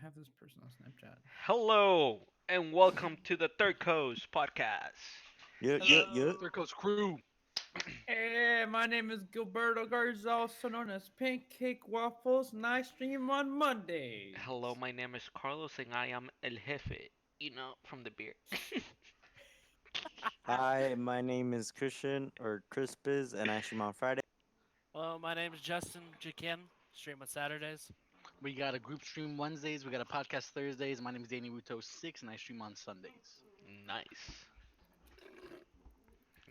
have this person on Snapchat. Hello and welcome to the Third Coast podcast. Yeah. There goes crew. Hey, my name is Gilberto Garza, also known as Pancake Waffles, and I stream on Mondays. Hello, my name is Carlos and I am El Jefe, from the beer. Hi, my name is Christian or Crispiz, and I stream on Friday. Hello, my name is Justin Jikin. Stream on Saturdays. We got a group stream Wednesdays. We got a podcast Thursdays. My name is Danny Ruto6, and I stream on Sundays. Nice.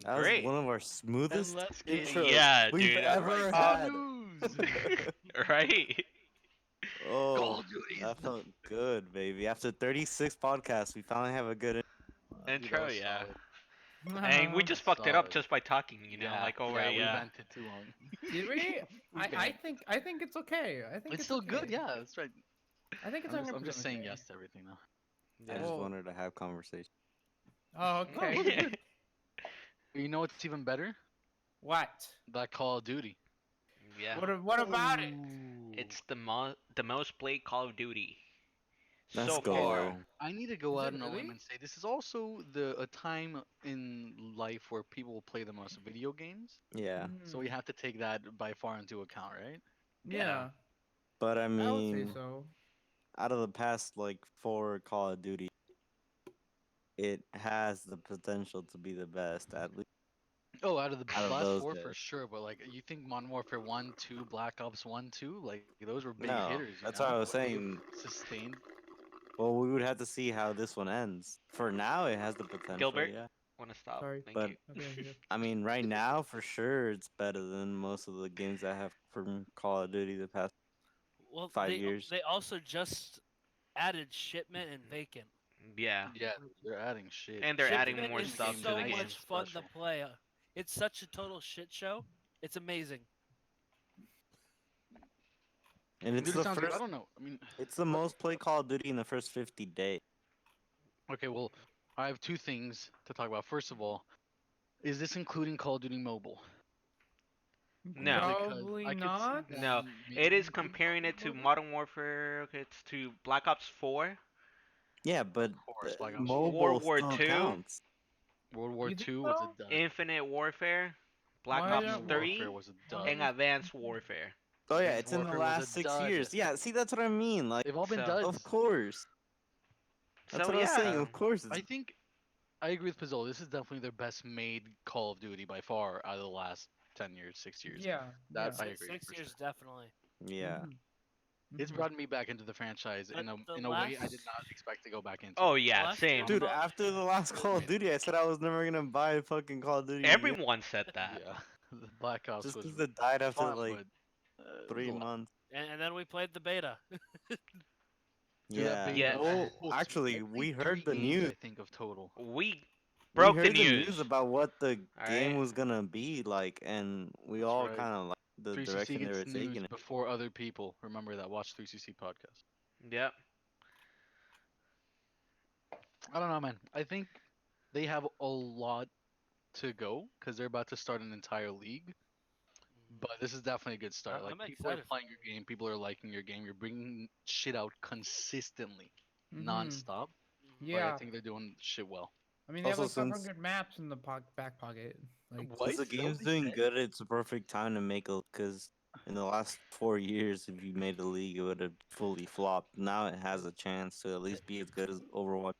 That was Great. one of our smoothest And let's get intros Yeah, we've dude. ever Alright. had. news. Right? Oh, Call of Duty. that felt good, baby. After 36 podcasts, we finally have a good. Intro, Dude, yeah. solid. And we just fucked it up Solid. just by talking, like over we yeah. vented too long. Did we? I banned. think it's okay. I think It's still good. okay. Yeah, that's right. I think it's I'm just 100% saying okay. yes to everything now. I Yeah. just Well- wanted to have conversation. Oh, okay. You know what's even better? What? That Call of Duty. Yeah. What about it? Ooh. It's the most played Call of Duty. Let's So go. far. I need to go Is out it on a limb really? and say this is also a time in life where people will play the most video games. Yeah, So we have to take that by far into account, right? Yeah, but I I would say mean, so. out of the past like 4 Call of Duty, it has the potential to be the best. At least, Oh, out of the Out of last those four for guys. sure, but like you think Modern Warfare 1, 2, Black Ops 1, 2, like those were big No, hitters. You that's know? what I was What they've saying. Sustained. Well, we would have to see how this one ends. For now, it has the potential. Gilbert? Yeah. Wanna stop? Sorry. Thank But you. Okay, okay. I mean, right now, for sure, it's better than most of the games I have from Call of Duty the past. Well, 5 they, years. They also just added shipment and vacant. Yeah. Yeah, they're adding shit. And they're adding Shipment more is stuff to so the game. game. much fun Special. to play. It's such a total shit show. It's amazing. And it's Dude, it the sounds good. first. I don't know. I mean, It's the most played Call of Duty in the first 50 days. okay, well, I have two things to talk about. First of all, is this including Call of Duty Mobile? No. Because Probably I could see not. that No, maybe it is including comparing Call it of to Duty Modern Warfare. Okay, it's to Black Ops 4, Yeah, but course, Black Ops mobile World War still II? counts. World War You think II was so? a dud. Infinite Warfare, Black Why Ops don't- Infinite 3, Warfare was a dud. and Advanced Warfare. Oh yeah, Advanced it's in the Warfare was a last 6 dud. years. Yeah, see, that's what I mean. Like, They've all been So- duds. of course. That's So what I was saying. yeah, Of course, it's I think I agree with Pizzol. This is definitely their best made Call of Duty by far out of the last 10 years, 6 years. Yeah. That yeah. I agree. 6 years, for definitely. yeah. Mhm. It's Mhm. brought me back into the franchise in The a way I did last- not expect to go back into. Oh yeah, Last same. Dude, Combat- after the last Call of Duty, I said I was never gonna buy a fucking Call of Duty. again, Everyone said that. Yeah, the Black Ops just was because it died after fun, like but, it was 3 a lot. months. And then we played the beta. Dude, that Yeah. beta Yeah. was- Well, actually, I played we 3 heard the games, news. I think of total. We We broke heard the news. about what the game Alright. was gonna be like, and we That's all right. kind of like the 3CC direction they gets were news taking it. before other people. Remember that. Watch 3CC podcast. Yep. I don't know, man. I think they have a lot to go because they're about to start an entire league. But this is definitely a good start. Like I'm people are excited. playing your game, people are liking your game. You're bringing shit out consistently, Mhm. non-stop. Like, Yeah. I think they're doing shit well. I mean, they have Also, like since- 500 maps in the back pocket. Like, What? Since the Is that game's what they doing said? good, it's a perfect time to make a. Because in the last 4 years, if you made a league, it would have fully flopped. Now it has a chance to at least be as good as Overwatch.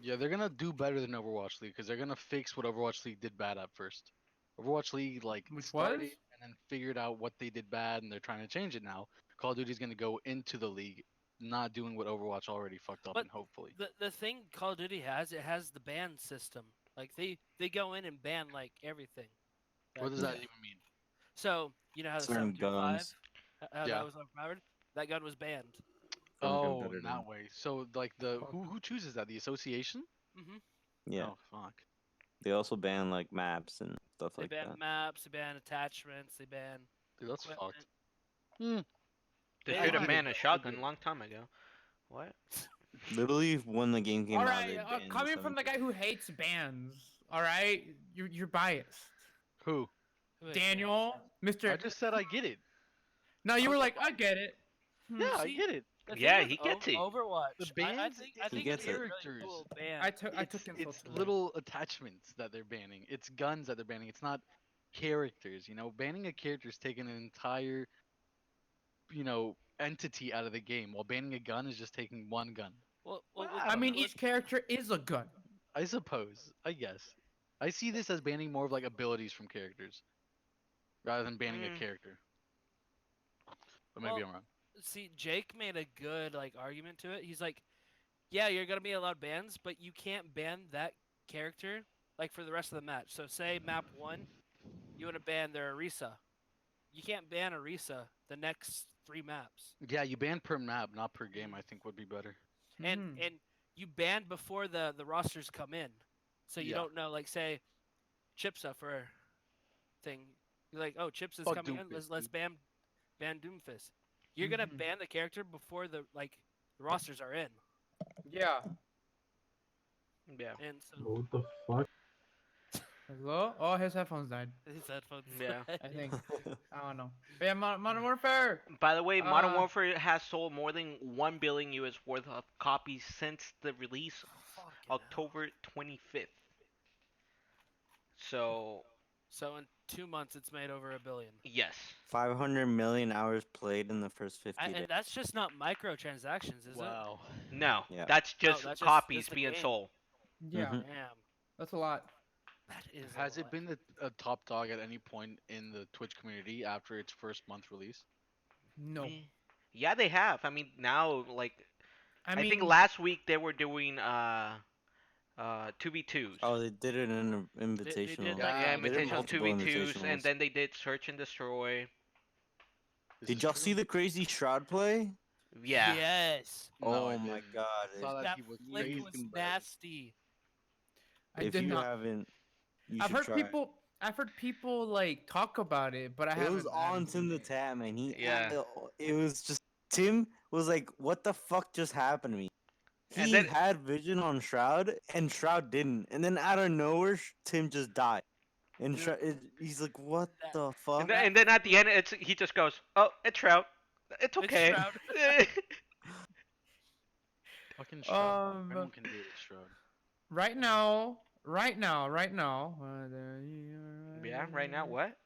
Yeah, they're gonna do better than Overwatch League because they're gonna fix what Overwatch League did bad at first. Overwatch League like Which started was? and then figured out what they did bad, and they're trying to change it now. Call of Duty's gonna go into the league, not doing what Overwatch already fucked up, But and hopefully. The thing Call of Duty has, it has the ban system. Like they go in and ban like everything. What does that even mean? So you know how the Certain 725, guns. how Yeah. that was overpowered? That gun was banned. from Oh, in competitive. that way. So like the Fuck. who chooses that? The association? hmm Yeah. Oh fuck. They also ban like maps and stuff They like ban that. maps, they ban attachments, they ban Dude, that's equipment. fucked. Hmm. They Yeah, should have I banned a agree. shotgun a long time ago. What? Literally, when the game came all out, right, they banned coming from the guy who hates bans. All right, you're biased. Who? Who is Daniel, Mr. I just said I get it. No, you were like, I get it. Yeah, I See? get it. The thing Yeah, with he gets it. Overwatch. The I bans, think I it's think gets it's a it. really characters. cool ban. I took It's insults away. little attachments that they're banning. It's guns that they're banning. It's not characters. Banning a character is taking an entire entity out of the game, while banning a gun is just taking one gun. Well, I I mean, don't know. each character is a gun. I suppose. I guess. I see this as banning more of like abilities from characters, rather than banning a Mm. character. But maybe Well, I'm wrong. see, Jake made a good argument to it. He's like, yeah, you're gonna be allowed bans, but you can't ban that character for the rest of the match. So say map 1, you want to ban their Orisa. You can't ban Orisa the next 3 maps. Yeah, you ban per map, not per game. I think would be better. And you ban before the rosters come in, so you Yeah. don't know. Like say, Chipsa for thing. You're like, oh, Chips is Fuck coming in. Doomfist, Let's dude. ban Doomfist. You're gonna Mhm. ban the character before the rosters are in, Yeah. Yeah. and so What the fuck? Hello? Oh, his headphones died. his headphones. Yeah. I think. I don't know. But yeah, Modern Warfare. By the way, Modern Uh, Warfare has sold more than 1 billion US worth of copies since the release Fucking hell. October 25th. So, So in 2 months, it's made over $1 billion. yes. 500 million hours played in the first 50 days. And that's just not microtransactions, is Wow. No, Yeah. that's just that's just copies the being game. sold. Yeah, Mhm. it? Damn, that's a lot. that is. Has a it lot. been a top dog at any point in the Twitch community after its first month release? No. Eh, Yeah, they have. I mean, now, I I mean, think last week they were doing 2v2s. Oh, they did it in an they invitational. did, Yeah, They did invitational multiple 2v2s, and invitationals. then they did search and destroy. This Did is y'all true? see the crazy Shroud play? Yeah. Yes. No, I Oh my didn't. god. I saw that, That he was flick raging, was bro. nasty. I If did you not. haven't, you I've should heard try. people. I've heard people talk about it, but I It haven't. was I haven't on Tim seen the it. Tat, man. Yeah. It was just Tim was like, "What the fuck just happened to me?" And He then- had vision on Shroud, and Shroud didn't. And then out of nowhere, Tim just died. And he's like, "What That- the fuck?" And then at the end, he just goes, "Oh, it's Shroud. It's It's okay." Shroud. Fucking Shroud. Anyone Um, can do it, Shroud. Right now. Yeah. Right now, what?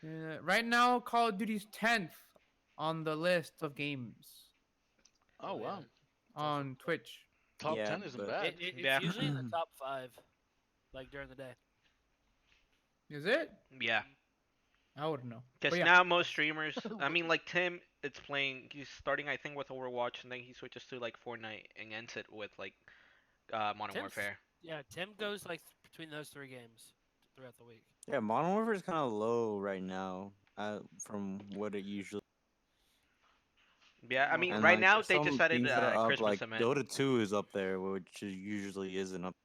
Right now, Call of Duty's 10th on the list of games Oh yeah. wow. on Twitch. Top Yeah, 10 isn't but- bad. It's Yeah. usually in the top 5, during the day. Is it? Yeah. I wouldn't know. Because But yeah. now most streamers, I mean, like Tim, it's playing. He's starting, I think, with Overwatch, and then he switches to Fortnite and ends it with Modern Tim's- Warfare. Yeah, Tim goes between those 3 games throughout the week. Yeah, Modern Warfare is kind of low right now, from what it usually. Yeah, I mean, And, right like, now there's they some just added things that are up, Christmas like event. Dota 2 is up there, which usually isn't up.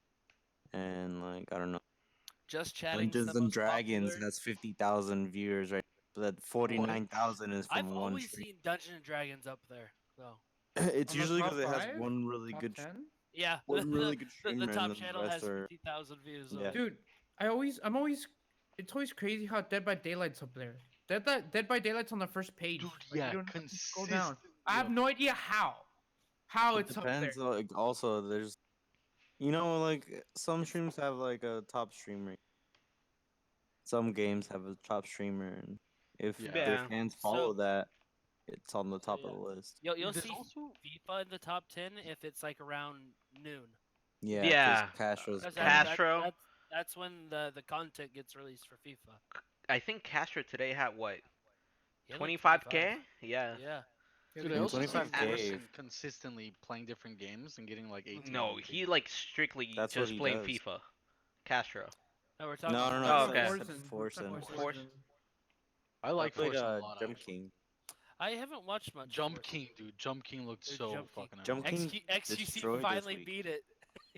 And I don't know. Just chatting. Dungeons and Dragons has 50,000 viewers right, but 49,000 is I've from one always stream. seen Dungeons and Dragons up there, though. It's On the usually top because it has five? one really Top good, 10? Yeah, one really good the streamer, top and the channel rest has are. 50,000 views. Yeah. Dude, it's always crazy how Dead by Daylight's up there. Dead by Daylight's on the first page. Dude, Like, yeah, you don't have to scroll consistent. down. I have no idea how. How It it's up there. depends. Like, also, there's, like some streams have like a top streamer. Some games have a top streamer, and if Yeah. their Yeah. fans follow So- that, it's on the top yeah. of the list. You'll There's see also FIFA in the top 10 if it's around noon. Yeah. Yeah. Castro's. 'Cause Castro. That's when the content gets released for FIFA. I think Castro today had what? He had 25K? Yeah. Yeah. Dude, I And also see 25K. Forsen consistently playing different games and getting 18. No, 19. he strictly That's what just he playing does. FIFA. Castro. No, we're talking. No, no, Oh, no. okay. It's Forsen. Forsen. I like played, Forsen a lot. Jump actually. King. I haven't watched much. of Jump Forza. King, dude. Jump King looked Dude, so Jump King. fucking Jump amazing. King XQC destroyed this finally week. beat it.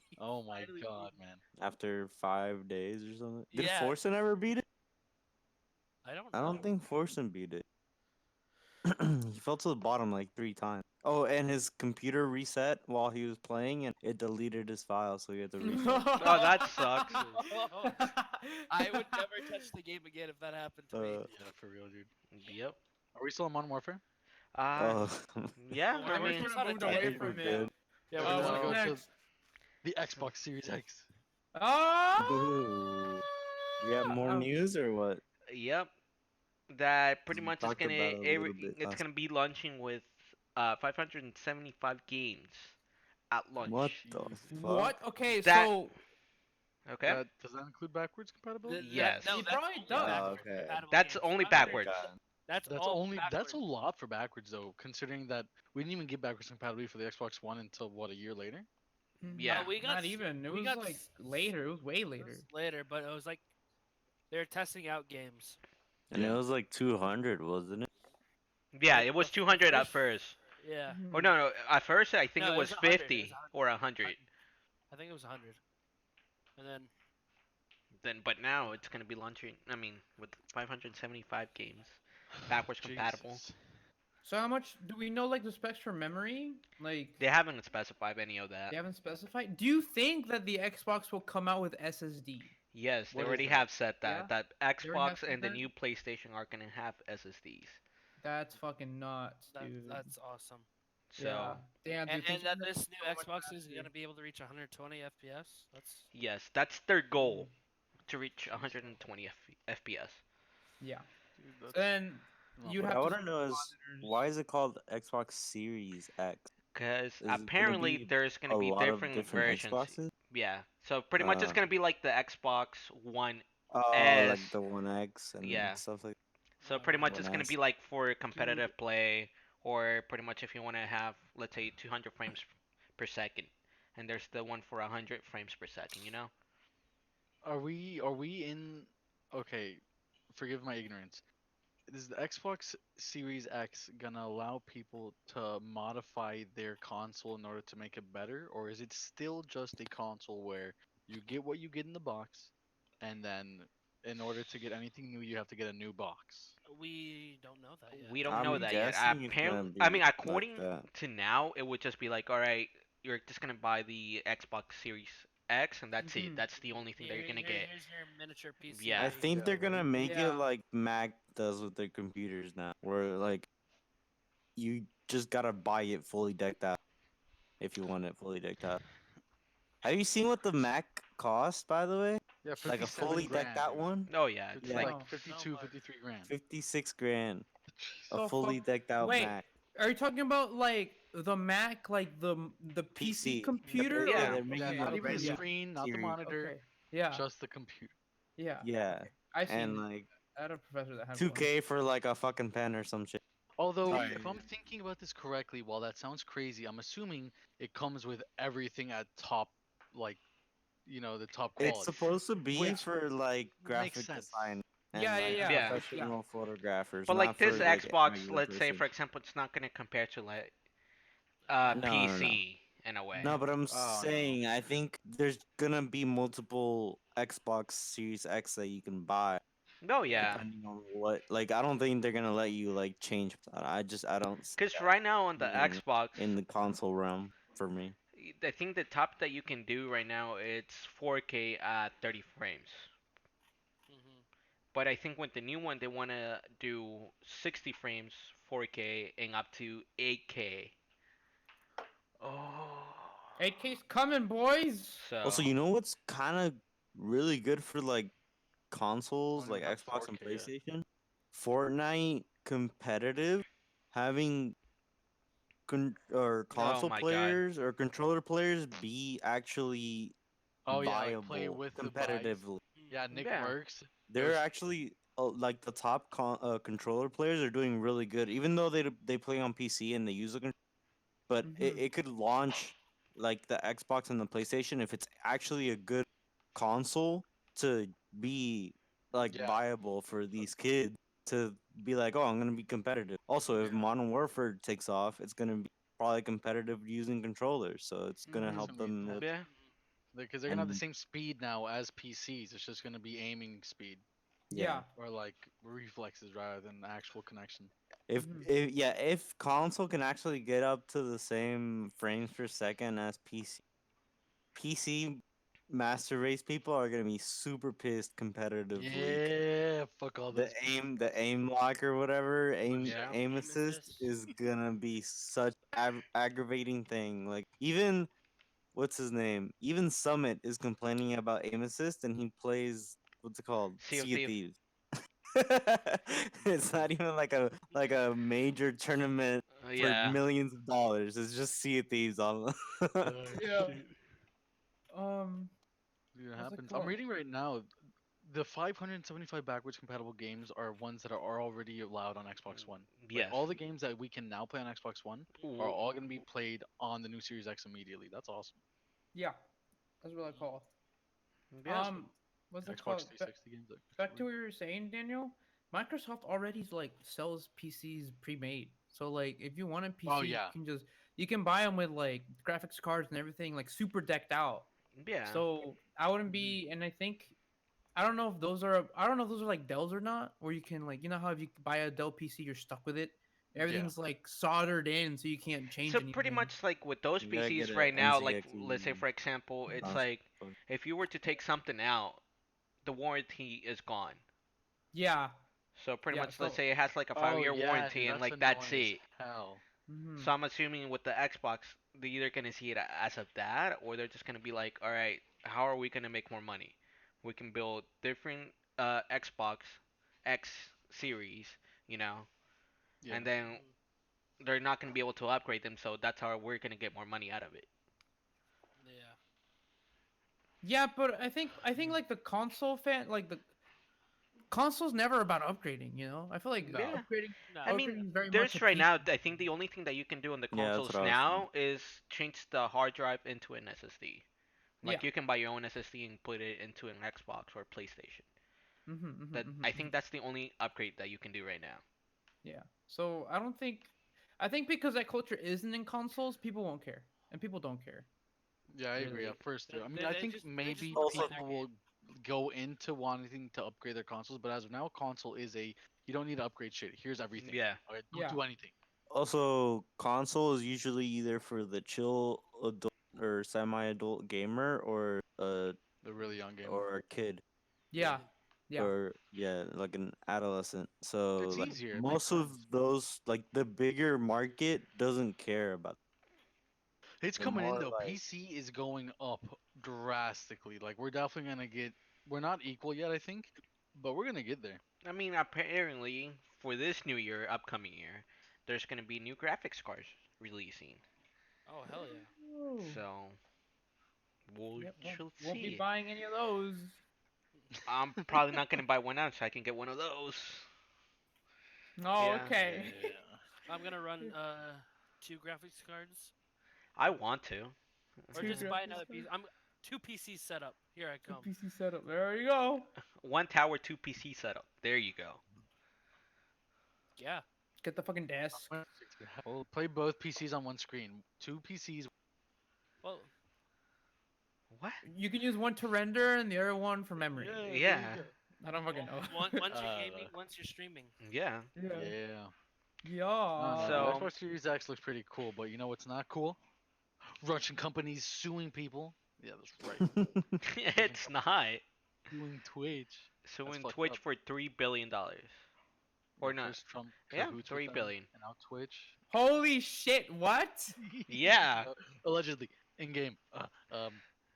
He Oh my finally god, beat it. man. After 5 days or something. Did Yeah. Forsen ever beat it? I don't. I know. don't think Forsen beat it. He fell to the bottom like 3 times. Oh, and his computer reset while he was playing, and it deleted his file, so he had to reset. Oh, that sucks. I would never touch the game again if that happened to me. Yeah, for real, dude. Yep. Are we still on Modern Warfare? Uh, yeah, Well, I I wish mean, It's we not a moved ten. away think we're from good. it. Yeah, Oh, we what's want to go to next? the Xbox Series X. Oh! Ooh. We have more news or what? yep. That pretty We much is talked gonna about it a little bit it's last. gonna be launching with 575 games at launch. What the Jesus. fuck? What? Okay, That- so Okay. Does that include backwards compatibility? Yes. No, It that's probably only does. backwards Okay. compatible That's games. only 500 backwards. God. That's That's all only that's a backwards. lot for backwards though, considering that we didn't even get backwards compatibility for the Xbox One until what, a year later? Yeah. We got Not s- even. It we was got like s- later. It was way It later. was later, but it was like they're testing out games. And it was like 200, wasn't it? Yeah, Like, it was the 200 at first- first. Yeah. Or no, no, at first I think No, it it was was 100, it 50 was 100. or 100. I think it was 100. And then But now it's gonna be launching. I mean, with 575 games, backwards compatible. Jesus. So how much do we know? Like the specs for memory? Like They haven't specified any of that. they haven't specified. Do you think that the Xbox will come out with SSD? Yes, they What is already that? have said that Yeah? that They already have Xbox said and the that? new PlayStation are gonna have SSDs. That's fucking nuts, dude. that's awesome. So yeah. Damn, And, dude. think and that about this so new much Xbox is faster. gonna be able to reach 120 FPS. That's yes, that's their goal to reach 120 FPS. Yeah. Dude, that's Then not you'd bad. have What I to want to know is why is it called Xbox Series X? Cause Is it gonna apparently be there's A gonna be lot of different different versions. Xboxes? Yeah, so pretty much it's Uh, gonna be like the Xbox One Oh, S. like the One X and Yeah. stuff like So pretty much One it's gonna S. be like for competitive play, or pretty much if you want to have, let's say, 200 frames per second, and there's the one for 100 frames per second. You know? Are we in okay, forgive my ignorance. Is the Xbox Series X gonna allow people to modify their console in order to make it better, or is it still just a console where you get what you get in the box, and then in order to get anything new, you have to get a new box? we don't know that yet. We don't know I'm that yet. guessing it's gonna Apparently, be I mean, like according that. to now, it would just be like, all right, you're just gonna buy the Xbox Series X, and that's it. Mhm. That's the only thing that you're gonna get. Here's your miniature PC. Yeah. I think they're gonna make Yeah. it like Mac does with their computers now, where like you just gotta buy it fully decked out if you want it fully decked out. Have you seen what the Mac cost, by the way? Yeah, Like a 57 fully decked grand, out dude. one? Oh yeah, it's It's Yeah. like like Oh, 52, much. 53 grand. 56 grand. A So fully fuck- decked out wait, Mac. Are you talking about like the Mac, like the PC PC. computer? Yeah, or- they're making Yeah, okay, a not even the regular screen, not the series. monitor, Okay. Yeah. just the computer. yeah. Yeah. I see. And like I had a professor that had 2K for like a fucking pen or some shit. Although, Sorry. if I'm thinking about this correctly, while that sounds crazy, I'm assuming it comes with everything at top, like, the top quality. It's supposed to be Which for like makes graphic sense. design. And, Yeah, like, yeah, yeah. professional photographers. But like not this for, like, Xbox, regular let's say person. for example, it's not gonna compare to like No, no, PC in a way. No, but I'm Oh, no. saying I think there's gonna be multiple Xbox Series X that you can buy. Oh yeah, Depending on what, like, I don't think they're gonna let you like change. I don't see because that right now on the being Xbox, in the console realm for me. I think the top that you can do right now it's 4K at 30 frames. Mhm. But I think with the new one they wanna do 60 frames, 4K, and up to 8K. Oh. 8K's coming, boys. So. Also, you know what's kind of really good for like consoles, Don't like even have Xbox and 4K yet. PlayStation? Fortnite competitive, having console my God. players or controller players be actually Oh yeah, viable like play with the buys. competitively. Yeah, Nick Yeah. Merckx. They're was- actually like the top controller players are doing really good, even though they play on PC and they use the controller. But Mhm. it could launch like the Xbox and the PlayStation if it's actually a good console to be like Yeah. viable for these kids to be like, oh, I'm gonna be competitive. Also, if Yeah. Modern Warfare takes off, it's gonna be probably competitive using controllers, so it's gonna Mhm. help It's gonna be them with. Yeah. Because they're gonna have the And- same speed now as PCs. It's just gonna be aiming speed Yeah. or like reflexes rather than actual connection. Mhm. If console can actually get up to the same frames per second as PC, master race people are gonna be super pissed competitively. Yeah, fuck all those. The aim lock or whatever, Yeah. aim Aim assist assist. is gonna be such aggravating thing. Like even what's his name? Even Summit is complaining about aim assist, and he plays what's it called? Sea of Sea of Thieves. Thieves. It's not even like a major tournament for Yeah. millions of dollars. It's just Sea of Thieves on. Yeah. Shit. Um, Dude, it what's it happens. I'm called? reading right now. The 575 backwards compatible games are ones that are already allowed on Xbox One. Like Yes. all the games that we can now play on Xbox One are Ooh. all going to be played on the new Series X immediately. That's awesome. Yeah, that's what I call. Yeah. What's it Xbox called? 360 games. Back to what you were saying, Daniel. Microsoft already like sells PCs pre-made. So like, if you want a PC, Oh, yeah. you can buy them with like graphics cards and everything, like super decked out. Yeah. So I wouldn't be, and I don't know if those are, like Dells or not, where you can like, you know how if you buy a Dell PC, you're stuck with it. Everything's like soldered in, so you can't change So anything. pretty much like with those You gotta get PCs a right now, like NZXE let's say for example, it's console. like if you were to take something out, the warranty is gone. Yeah, So pretty yeah. much, let's So, say it has like a Oh, 5-year yeah, warranty dude, and that's like that's annoying as it. hell. mhm. So I'm assuming with the Xbox, they're either gonna see it as of that, or they're just gonna be like, all right, how are we gonna make more money? We can build different Xbox X series, you know, Yeah. and then they're not gonna be able to upgrade them. So that's how we're gonna get more money out of it. Yeah. Yeah, but I think like the console fan, like the console's never about upgrading. You know, I feel like No. Yeah. upgrading, No. I mean, upgrading is very much a there's right now. PC. I think the only thing that you can do on the Yeah, that's consoles what I was now is change the hard drive into an SSD. Yeah. Like you can buy your own SSD and put it into an Xbox or PlayStation. That I think that's the only upgrade that you can do right now. Yeah. So I don't think, I think because that culture isn't in consoles, people won't care, and people don't care. Yeah, I agree. Really. At first, too. I mean, They- I they think just- they just maybe wanna play Also- their people game. will go into wanting to upgrade their consoles, but as of now, console is a you don't need to upgrade shit. Here's everything. Yeah. Okay, don't Yeah. do anything. Also, console is usually either for the chill adult or semi-adult gamer The really young gamer. or a kid Yeah. Yeah. or yeah, like an adolescent. So It's like easier, it makes most of sense. those like the bigger market doesn't care about. It's They're coming in more though. like- PC is going up drastically. Like we're definitely gonna get. We're not equal yet, I think, but we're gonna get there. I mean, apparently for this new year, upcoming year, there's gonna be new graphics cards releasing. Oh hell yeah. Oh. So we'll Yep, shall won't be see. buying any of those. I'm probably not gonna buy one out, so I can get one of those. Oh, Yeah. okay. I'm gonna run 2 graphics cards, I want to. or Two just buy graphics another cards? PC. I'm 2 PCs set up. Here I come. PC setup. There you go. One tower, two PC setup. There you go. Yeah. Get the fucking desk. We'll play both PCs on one screen. Two PCs. Well, What? You can use one to render and the other one for memory. Yeah. I don't fucking know. once you're gaming, once you're streaming. Yeah. Yeah. Yeah. Yeah. So- the Xbox Series X looks pretty cool, but you know what's not cool? Russian companies suing people. Yeah, that's right. It's not. Suing Twitch. So That's in fucked Twitch up. for $3 billion. Or Yeah, not. first Trump Yeah, cahoots 3 with them, billion. and now Twitch. Holy shit! What? Yeah. Allegedly, in game.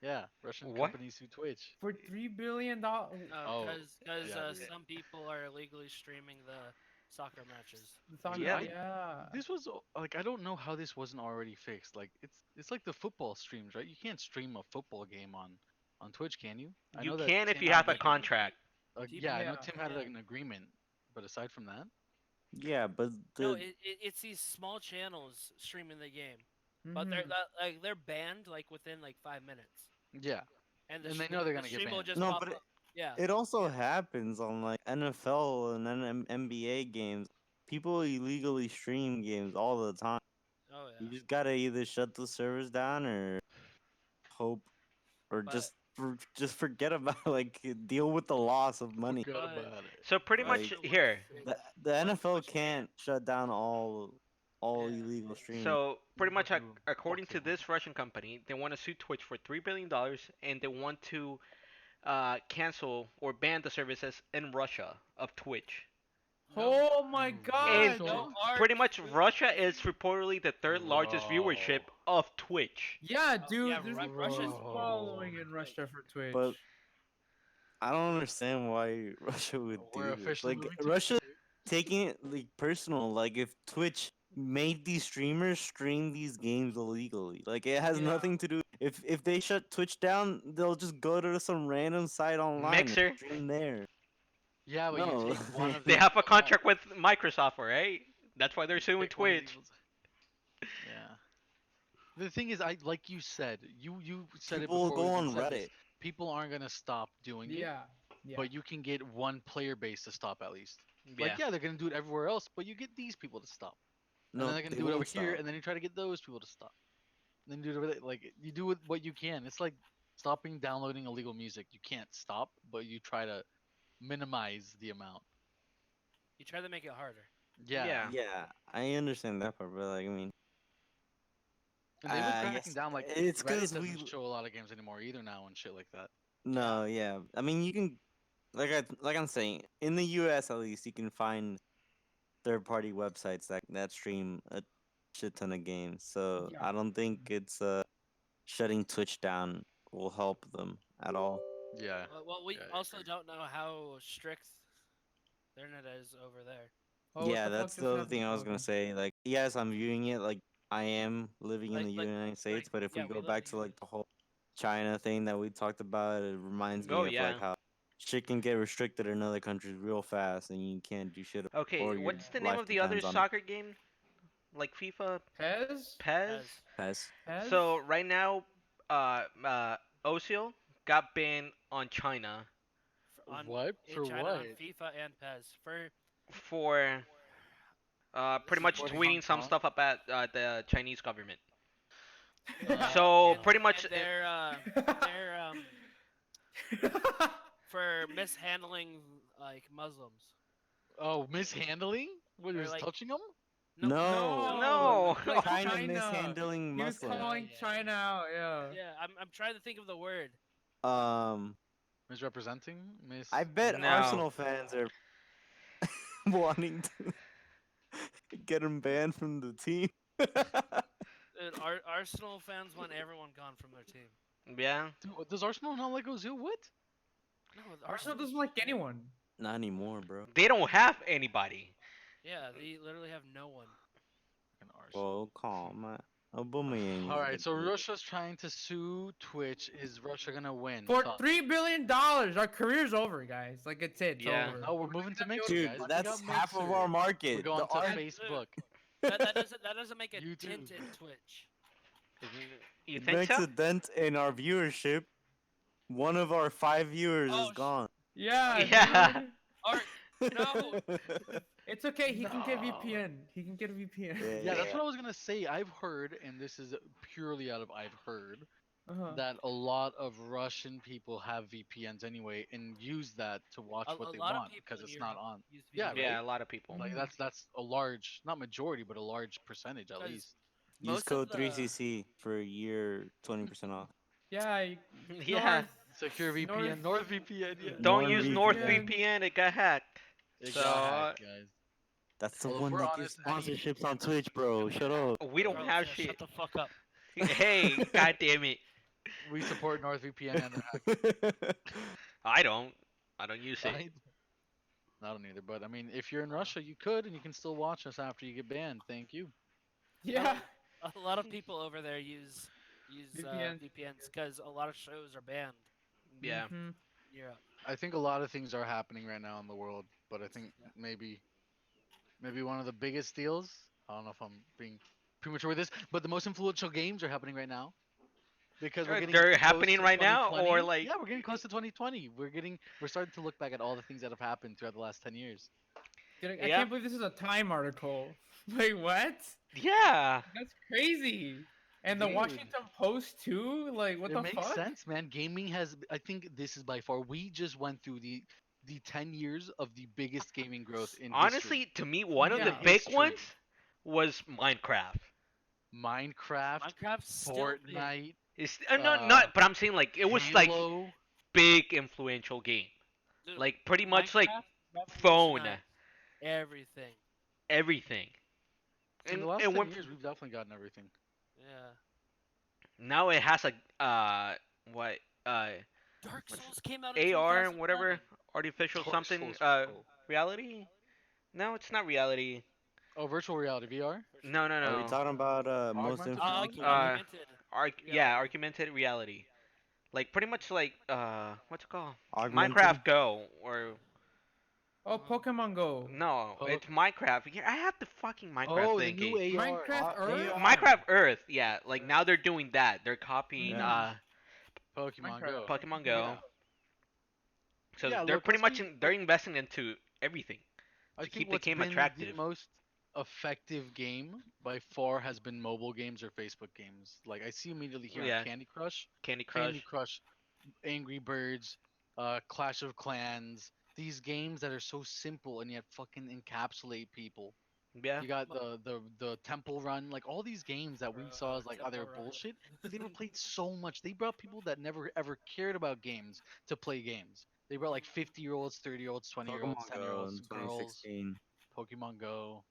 Yeah, Russian What? companies sue Twitch. For $3 billion? Oh, Because yeah. some people are illegally streaming the soccer matches. Yeah. Yeah. This was like I don't know how this wasn't already fixed. Like it's like the football streams, right? You can't stream a football game on Twitch, can you? I You know that can if Tim you had, have a like, contract. yeah, I know Yeah, Tim had yeah. like, an agreement, but aside from that, Yeah, but No, the it's these small channels streaming the game, Mhm. but they're banned like within like 5 minutes, yeah, and And they know they're gonna the get stream will banned. just No, pop but up. Yeah. it also happens on like NFL and then NBA games. People illegally stream games all the time. Oh You yeah. just gotta either shut the servers down or hope, or But- just forget about like deal with the loss of money. forgot But- about it. So pretty But much Like- here. The NFL can't shut down all all Yeah. illegal streaming. So pretty much, Who according fucks to with this Russian company, they want to sue Twitch for $3 billion, and they want to cancel or ban the services in Russia of Twitch. Oh my In And god. Russia? No art. pretty much, Russia is reportedly the third largest viewership Bro. of Twitch. Yeah, dude. yeah, There's Russia's Russia's following in Russia for Twitch. But I don't understand why Russia would We're do this. officially Like moving to Russia taking it like personal. Like if Twitch made these streamers stream these games illegally, like it has Yeah. nothing to do. If they shut Twitch down, they'll just go to some random site online Mixer? and stream there. Yeah, but No. you take one of They the have a contract with Microsoft, right? That's why they're suing pick one of the Twitch. evils. Yeah. The thing is, like you said, you said People it before. go we on even said this, Reddit. People aren't gonna stop doing it, yeah. Yeah. but you can get one player base to stop at least. Yeah. Like, yeah, they're gonna do it everywhere else, but you get these people to stop. And No, then they're gonna they do it over won't here, stop. and then you try to get those people to stop. And then you do it like you do what you can. It's like stopping downloading illegal music. You can't stop, but you try to minimize the amount. You try to make it harder. Yeah. Yeah. Yeah, I understand that part, but like I mean, And they've I been cracking guess down like it's Reddit 'cause doesn't we- show a lot of games anymore either now and shit like that. no, yeah. I mean, you can, like I'm saying, in the U.S. at least, you can find third-party websites that stream a shit ton of games. So Yeah. I don't think it's shutting Twitch down will help them at all. Yeah. Well, we Yeah, I also agree. don't know how strict the internet is over there. Oh, what Yeah, the fuck that's just the other happened? thing I was gonna Okay. say. Like, yes, I'm viewing it like I am living in the Like- United States, but if yeah, we we go live back in to the like the whole China thing that we talked about, it reminds me Oh, of yeah. like how shit can get restricted in other countries real fast, and you can't do shit. Okay, or your what's the name life of the other depends on it. soccer game? Like FIFA, Pez? PES? As Pez. So right now, Ozil got banned on China on What? in For China what? on FIFA and PES for for pretty much Supporting tweeting Hong some Kong? stuff about the Chinese government. Yeah. So and- pretty much, and they're for mishandling like Muslims. Oh, mishandling? What, he Or, was like- touching them? No. like China China. mishandling He was Muslims. calling Yeah. China out, yeah. Yeah, I'm trying to think of the word. Misrepresenting? I bet No. Arsenal fans are wanting to get him banned from the team. Dude, Arsenal fans want everyone gone from their team. Yeah. Dude, does Arsenal not like Ozil? What? No, Arsenal doesn't like anyone. Not anymore, bro. They don't have anybody. Yeah, they literally have no one. Fucking Arsenal. Well, calm. Aubameyang. is All a right, good so player. Russia's trying to sue Twitch. Is Russia gonna win? For Talk. $3 billion, our career's over, guys. Like, it's it. It's Yeah. over. No, we're moving to Mixer, Dude, guys. We that's got half of Mixer. our market. We're going The to art- Facebook. That doesn't make a YouTube. dent in Twitch. You it think makes so? a dent in our viewership. One of our 5 viewers Oh, is gone. Yeah. Yeah. dude. Art, no. It's okay. He can get No. VPN. He can get a VPN. Yeah, that's what I was gonna say. I've heard, and this is purely out of I've heard, Uh-huh. that a lot of Russian people have VPNs anyway and use that to watch A what they lot of want people because in it's Europe not on. used to be Yeah, doing Yeah, it. a lot of people. Like that's a large, not majority, but a large percentage at 'Cause least. Use most of code the- 3CC for a year 20% off. Yeah. Yeah. North- Secure VPN, NordVPN. Yeah. Don't North use VPN. NordVPN. It got hacked. It So, got hacked, guys. That's the Well, if one we're that gives honest, I- sponsorships on Twitch, bro. Shut up. We don't Bro, have yeah, shit. Shut the fuck up. Hey, god damn it. We support NordVPN and their hack. I don't. I don't use it. I don't either, but I mean, if you're in Russia, you could, and you can still watch us after you get banned. Thank you. Yeah. A lot of people over there use VPN. VPNs because a lot of shows are banned. Yeah. Mhm. Yeah. I think a lot of things are happening right now in the world, but I think maybe one of the biggest deals. I don't know if I'm being premature with this, but the most influential games are happening right now. Because we're getting They're close happening to right now, 2020. or like yeah, we're getting close to 2020. We're starting to look back at all the things that have happened throughout the last 10 years. Dude, I Yeah. can't believe this is a Time article. Wait, what? yeah. That's crazy. And the Dude. Washington Post too? Like, what it the makes fuck? sense, man. Gaming has. I think this is by far. We just went through the 10 years of the biggest gaming growth in history. Honestly, to me, one of the Yeah. big History. ones was Minecraft. Minecraft, Minecraft's still big. Fortnite, It's no, not. But I'm saying like it was like Halo. big influential game. Dude, Like pretty much like Minecraft phone revolutionized everything. everything. In the last And 10 when years, we've definitely gotten everything. Yeah. now it has a what Dark What's Souls came out in AR 2011. whatever artificial Dark something Souls Pro. reality. No, it's not reality. Oh, virtual reality VR. No, no, Are we no. talking about most Augmented influential? Augmented. Yeah, reality. augmented reality. Like pretty much like what's it called? Augmented? Minecraft Go or Oh, Pokemon Go. no, Po- it's Minecraft. Yeah, I have the fucking Minecraft Oh, the thingy. new AR. Minecraft Earth? Minecraft Earth, yeah. Like now they're doing that. They're copying Yeah. Pokemon Minecraft. Go. Pokemon Go. Yeah. So Yeah, they're look, pretty much honestly, they're investing into everything I to think keep the what's game been attractive. the most effective game by far has been mobile games or Facebook games. Like I see immediately here Yeah. Candy Crush, Candy Crush. Candy Crush, Angry Birds, Clash of Clans. These games that are so simple and yet fucking encapsulate people. Yeah. You got the Temple Run, like all these games that we saw as like, oh, they're Temple Run. bullshit. But they were played so much. They brought people that never ever cared about games to play games. They brought like 50-year-olds, 30-year-olds, 20-year-olds, Pokemon Go in 10-year-olds, girls, 2016. Pokemon Go.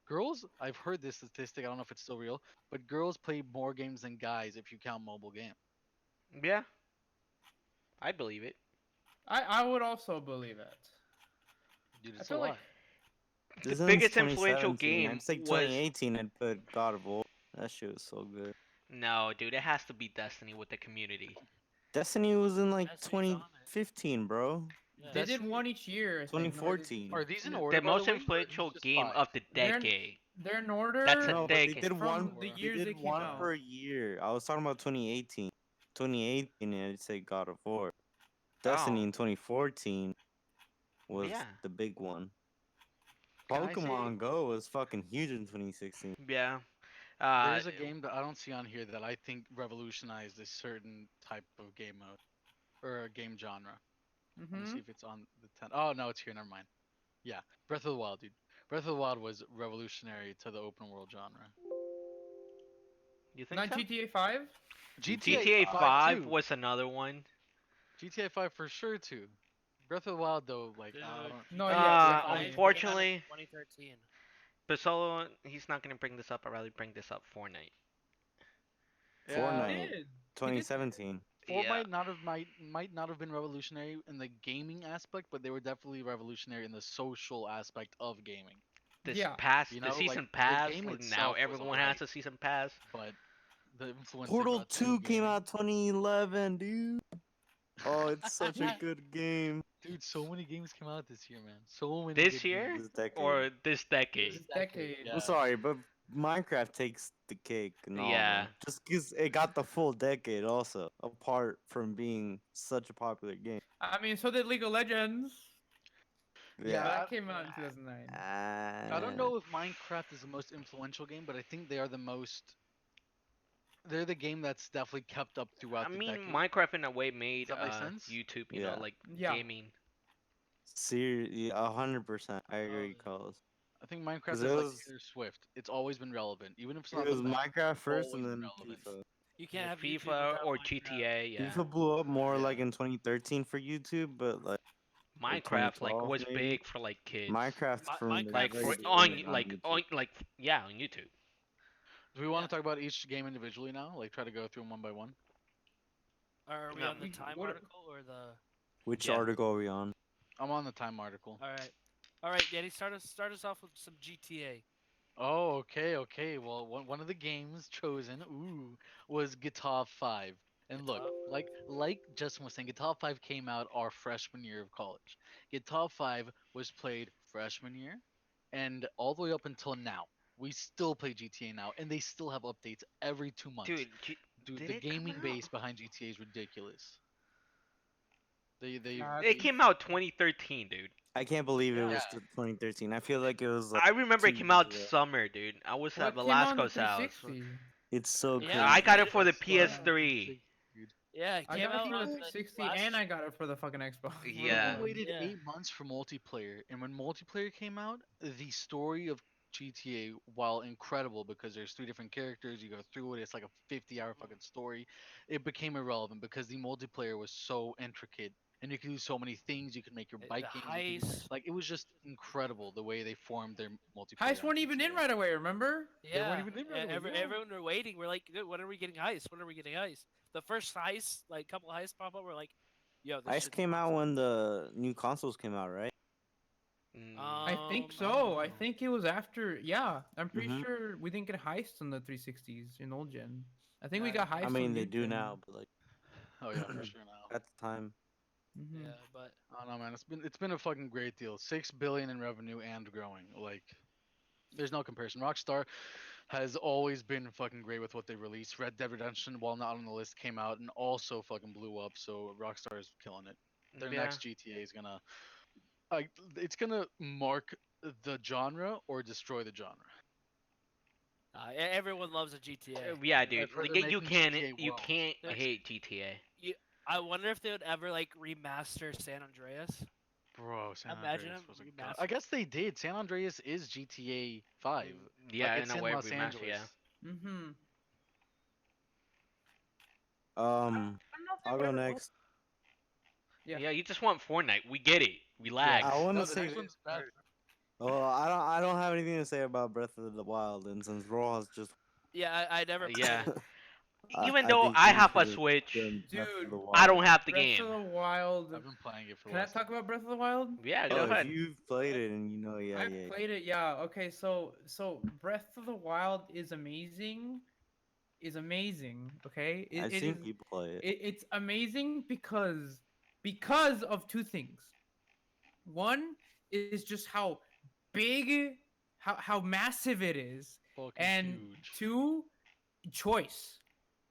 Girls, I've heard this statistic. I don't know if it's still real, but girls play more games than guys if you count mobile game. Yeah. I believe it. I would also believe it. Dude, I it's a feel like lot. The This one's biggest influential 2017. game I'd say was 2018. I'd put God of War. That shit was so good. no, dude. It has to be Destiny with the community. Destiny was in like Destiny's on it. 2015, bro. Yeah. They did Destiny- one each year. I think. No, they- 2014. Are these in The order? The by most way, or influential just game five? of the They're- decade. They're in order. That's a No, but they decade. did From one. the They years did they came one out. per year. I was talking about 2018. 2018, I'd say God of War. Destiny Oh. in 2014 was Yeah. the big one. Can I say- Pokemon Go was fucking huge in 2016. Yeah. There's a game that I don't see on here that I think revolutionized a certain type of game mode or a game genre. Let me see Mm-hmm. if it's on the 10. Oh no, it's here. Never mind. Yeah, Breath of the Wild, dude. Breath of the Wild was revolutionary to the open world genre. You think Not so? GTA 5. GTA 5 too. was another one. GTA 5 for sure too. Breath of the Wild though, like I Dude. don't. No, Uh, yeah. Five came out in unfortunately- 2013. But Solo, he's not gonna bring this up. I'd rather bring this up. Fortnite. Yeah, Fortnite. Did. 2017. Four Yeah. might not have been revolutionary in the gaming aspect, but they were definitely revolutionary in the social aspect of gaming. This Yeah. pass, You the know, season like, the pass. game Like, itself now was everyone has alright. a season pass. But the influence. they Portal brought to 2 came gaming- out 2011, dude. Oh, it's such a good game. Dude, so many games came out this year, man. So many. This good year? games. This decade. Or this decade. This decade. Yeah. I'm sorry, but Minecraft takes the cake. And all, Yeah. man. Just because it got the full decade, also, apart from being such a popular game. I mean, so did League of Legends. Yeah, That came out in 2009. I don't know if Minecraft is the most influential game, but I think they are the most. They're the game that's definitely kept up throughout I the mean, decade. Minecraft in a way made that make sense? YouTube, you Yeah. know, like Yeah. gaming. Seriously, 100%. I agree, Carlos. I think Minecraft 'Cause is it like was- Taylor Swift. It's always been relevant, even if it's It not was the best. Minecraft first and always then relevant. FIFA. You can't have YouTube FIFA without or Minecraft. GTA. Yeah. FIFA blew up more Yeah. like in 2013 for YouTube, but like Minecraft like 2012 was maybe? big for like kids. Minecraft Mi- from Minecraft the like was for very still beginning like YouTube. on like yeah on YouTube. Do we want Yeah. to talk about each game individually now? Like try to go through them one by one. Are we No. on the time What- article or the? Which Yeah. article are we on? I'm on the time article. All right, Danny. Start us off with some GTA. Oh, okay. Well, one of the games chosen, was GTA 5. And look, GTA like Justin was saying, GTA 5 came out our freshman year of college. GTA 5 was played freshman year, and all the way up until now. We still play GTA now, and they still have updates every 2 months. Dude, Dude, did the it come gaming out? base behind GTA is ridiculous. They it came out 2013, dude. I can't believe it was Yeah. 2013. I feel like it was like I remember it 2 came years out ago. summer, dude. I was Well, at it came out on the Velasco's house. 360. it's so Yeah, crazy. I got it it for the was fun. PS3. Yeah, it I came got it out for on the the 360 last- and I got it for the fucking Xbox. Yeah. We waited Yeah. 8 months for multiplayer, and when multiplayer came out, the story of GTA, while incredible because there's 3 different characters, you go through it, it's like a 50-hour fucking story, it became irrelevant because the multiplayer was so intricate and you could do so many things. You could make your The bike games. You could heist. like it was just incredible the way they formed their multiplayer. Heist on weren't even in GTA. right away. Remember? They weren't Yeah, even in right away, yeah. everyone were waiting. We're like, "Dude, when are we getting heist? When are we getting heist?" The first heist, like couple heists pop up. We're like, "Yo, this Ice shit's came out awesome." when the new consoles came out, right? I think I so. don't I know. think it was after. Yeah, I'm pretty Mhm. sure we didn't get Heist on the 360s in old gen. I think we I got don't Heist I on mean, they new do gen. now, but like Oh yeah, for sure now. at the time, Hmm. Yeah, but I don't know, man. It's been a fucking great deal. 6 billion in revenue and growing. Like, there's no comparison. Rockstar has always been fucking great with what they release. Red Dead Redemption, while not on the list, came out and also fucking blew up. So Rockstar is killing it. Their Yeah. next GTA is gonna, like, it's gonna mark the genre or destroy the genre. everyone loves a GTA. Yeah, dude. I've heard Like they're you making can't GTA you World. can't There's- hate GTA. I wonder if they would ever like remaster San Andreas. Bro, San Imagine Andreas them was a god. remaster. I guess they did. San Andreas is GTA 5. Yeah, Like, in it's a in way Los remaster. Angeles. Yeah. Hmm. um, I'll go next. Yeah. Yeah. You just want Fortnite. We get it. Relax. I want No, to the say. next one's bad. Oh, I don't have anything to say about Breath of the Wild, and since Raw has just, Yeah, I never played Yeah. it. Even I though think I you have a should've Switch, done Breath of Dude, the I Wild. don't have the Breath game. of the Wild. I've been playing it for the Can I last. talk about Breath of the Wild? Yeah, go Oh, ahead. if you've played it and you know, yeah, I yeah. played it. Yeah. Okay. So Breath of the Wild is amazing. Is amazing. Okay. I've It seen is. people play it. It's amazing because of two things. One is just how big, how massive it is, Fucking and huge. two, choice.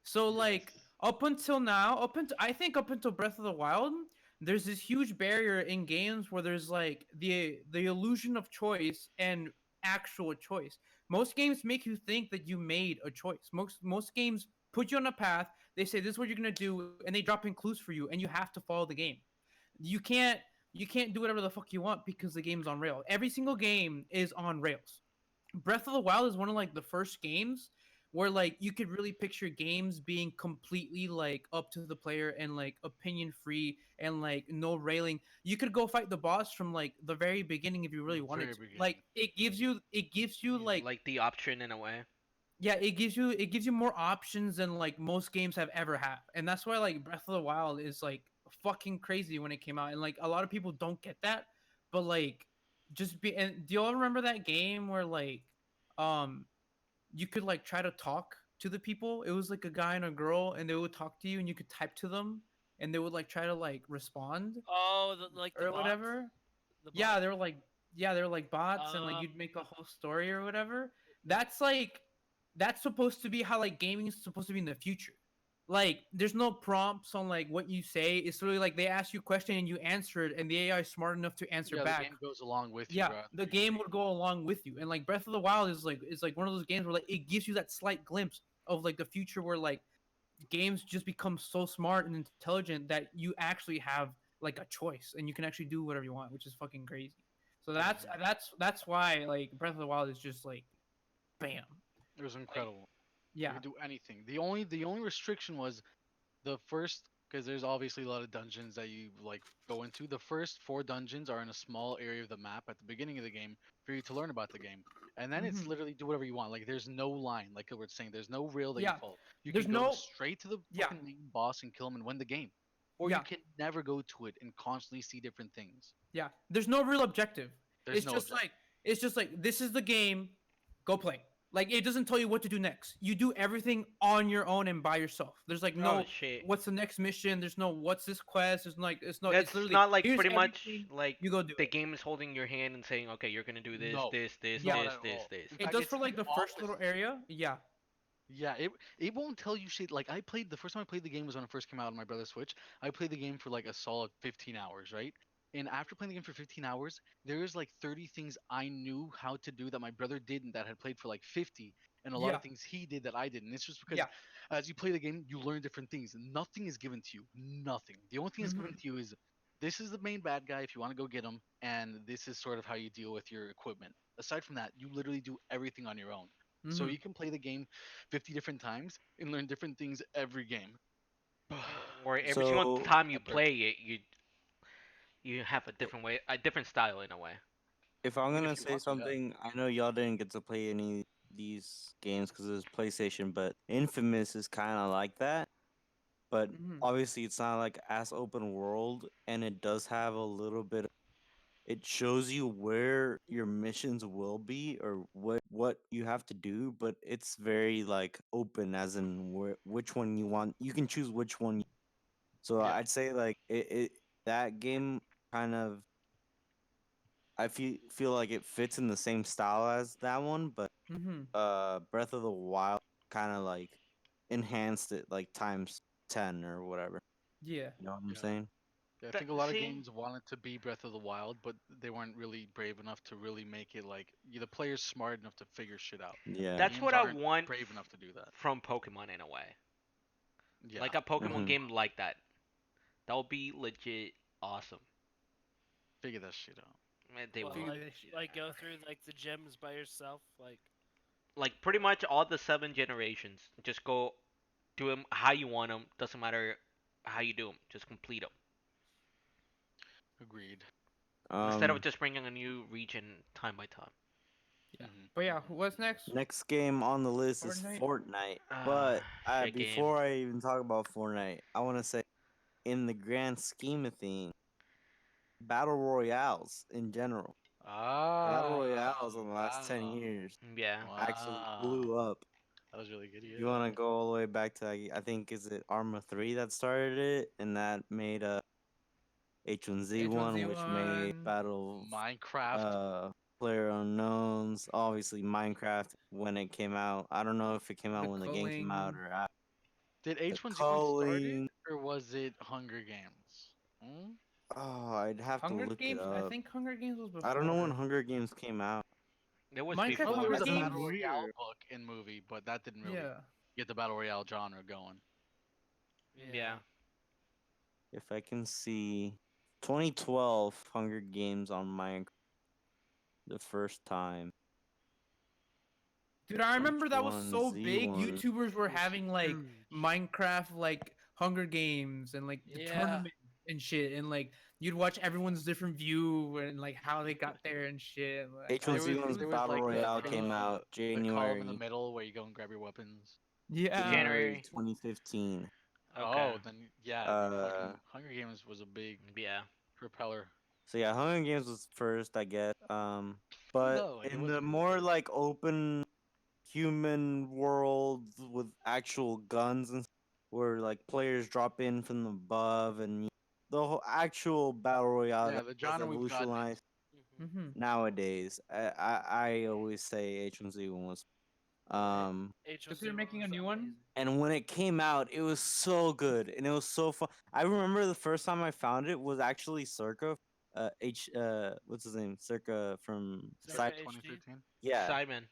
So like up until now, I think up until Breath of the Wild, there's this huge barrier in games where there's like the illusion of choice and actual choice. Most games make you think that you made a choice. Most games put you on a path. They say this is what you're gonna do, and they drop in clues for you, and you have to follow the game. You can't you can't do whatever the fuck you want because the game's on rail. Every single game is on rails. Breath of the Wild is one of like the first games where like you could really picture games being completely like up to the player and like opinion free and like no railing. You could go fight the boss from like the very beginning if you really The wanted very to. Like beginning. it gives you like Like the option in a way. yeah, it gives you more options than like most games have ever had. And that's why like Breath of the Wild is like fucking crazy when it came out and like a lot of people don't get that. But like just be and do you all remember that game where like um you could like try to talk to the people? It was like a guy and a girl and they would talk to you and you could type to them and they would like try to like respond Oh, like the or bots? whatever. The Yeah, bots? they were like bots and like Uh, you'd make a whole story or whatever. That's like that's supposed to be how like gaming is supposed to be in the future. Like there's no prompts on like what you say. It's really like they ask you a question and you answer it and the AI is smart enough to answer Yeah, the back. game goes along with you. Yeah, Rather the than game would go along with you. And like Breath of the Wild is like one of those games where like it gives you that slight glimpse of like the future where like games just become so smart and intelligent that you actually have like a choice and you can actually do whatever you want, which is fucking crazy. So that's why like Breath of the Wild is just like bam. It was incredible. You Yeah. could do anything. The only restriction was the first, because there's obviously a lot of dungeons that you like go into. The first 4 dungeons are in a small area of the map at the beginning of the game for you to learn about the game, and then it's Mhm. literally do whatever you want. Like there's no line, like we were saying, there's no rail that you Yeah. follow. You There's can go no straight to the yeah. fucking main boss and kill him and win the game, or you Yeah. can never go to it and constantly see different things. Yeah. There's no real objective. There's It's no just objective. like it's just like this is the game, go play. Like it doesn't tell you what to do next. You do everything on your own and by yourself. There's like Oh no shit. what's the next mission. There's no what's this quest. There's like it's That's literally not like here's pretty much everything, like you go do the it. game is holding your hand and saying, okay, you're gonna do this, No, this, this, Yeah. not this, at this, all. this. In It fact, does it's for like the first little opposite. area. Yeah. Yeah, it won't tell you shit. Like I played the first time I played the game was when it first came out on my brother's Switch. I played the game for like a solid 15 hours, right? And after playing the game for 15 hours, there is like 30 things I knew how to do that my brother didn't that had played for like 50, and a lot Yeah. of things he did that I didn't. It's just because Yeah. as you play the game, you learn different things. Nothing is given to you. Nothing. The only thing that's given Mhm. to you is this is the main bad guy if you want to go get him, and this is sort of how you deal with your equipment. Aside from that, you literally do everything on your own. So Mhm. you can play the game 50 different times and learn different things every game. Or every single So time you Ever. play it, you have a different way, a different style in a way. if I'm I mean, gonna if you say want to, yeah. something, I know y'all didn't get to play any of these games because it was PlayStation, but Infamous is kind of like that. But Mhm. obviously, it's not like as open world, and it does have a little bit. It shows you where your missions will be or what you have to do, but it's very like open, as in which one you want. You can choose which one. So Yeah. I'd say like it that game kind of I feel like it fits in the same style as that one, but Mhm. Breath of the Wild kind of like enhanced it like times 10 or whatever. Yeah. You know what I'm Yeah. saying? Yeah, I That, think a lot of see, games wanted to be Breath of the Wild, but they weren't really brave enough to really make it like the player's smart enough to figure shit out. Yeah. that's Games what I aren't want brave enough to do that. from Pokemon in a way. Yeah, Like a Pokemon Mhm. game like that. That would be legit awesome. figure that shit out. Man, they Well, will. Figure this shit like go out. through like the gyms by yourself. Like Like pretty much all the 7 generations. Just go do them how you want them. Doesn't matter how you do them. Just complete them. Agreed. Instead of Um just bringing a new region time by time. Yeah. Hmm. But yeah, what's next? Next game on the list is Fortnite. Fortnite. Ah, But shit game. before I even talk about Fortnite, I want to say in the grand scheme of things, battle royales in general. Battle Ah, royales in the last 10 wow, years Yeah. actually wow. blew up. That was really good. If you Yeah. want to go all the way back to like, I think is it Arma 3 that started it and that made a H1Z1 which made H1Z1. Battle Minecraft. Player Unknowns, obviously Minecraft when it came out. I don't know if it came out The when the game came out culling. or after. Did The H1Z1 start it, culling. or was it Hunger Games? Hmm? Oh, I'd have to Hunger look it Games. I up. think Hunger Games was I don't know when before. Hunger Games came out. It was Minecraft Well, there Hunger before. was a Same battle Games. royale year. book and movie, but that didn't really Yeah. get the battle royale genre going. Yeah. If I can see 2012 Hunger Games on Minecraft the first time. Dude, I Which remember that was one? so big. Z1. YouTubers were it was having like huge. Minecraft like Hunger Games and like the Yeah. tournament and shit, and like you'd watch everyone's different view and like how they got there and shit. Like, There was H1Z1's there was Battle like Royale came out the column in the January middle where you go and grab your weapons. yeah. January January. 2015. Okay. Oh, then yeah, then Uh, fucking Hunger Games was a big Yeah. propeller. so yeah, Hunger Games was first, I guess. But No, like it in the wasn't really more first. like open human world with actual guns and where like players drop in from above and the whole actual battle royale Yeah, that the was genre we've gotten into. evolutionized Mhm. Mm-hmm. nowadays. I always say H1Z1 was Because H1Z1 they're making a was new one. amazing. and when it came out it was so good and it was so fun. I remember the first time I found it was actually Circa what's his name? Circa from Circa side HD. 2013. yeah, Simon.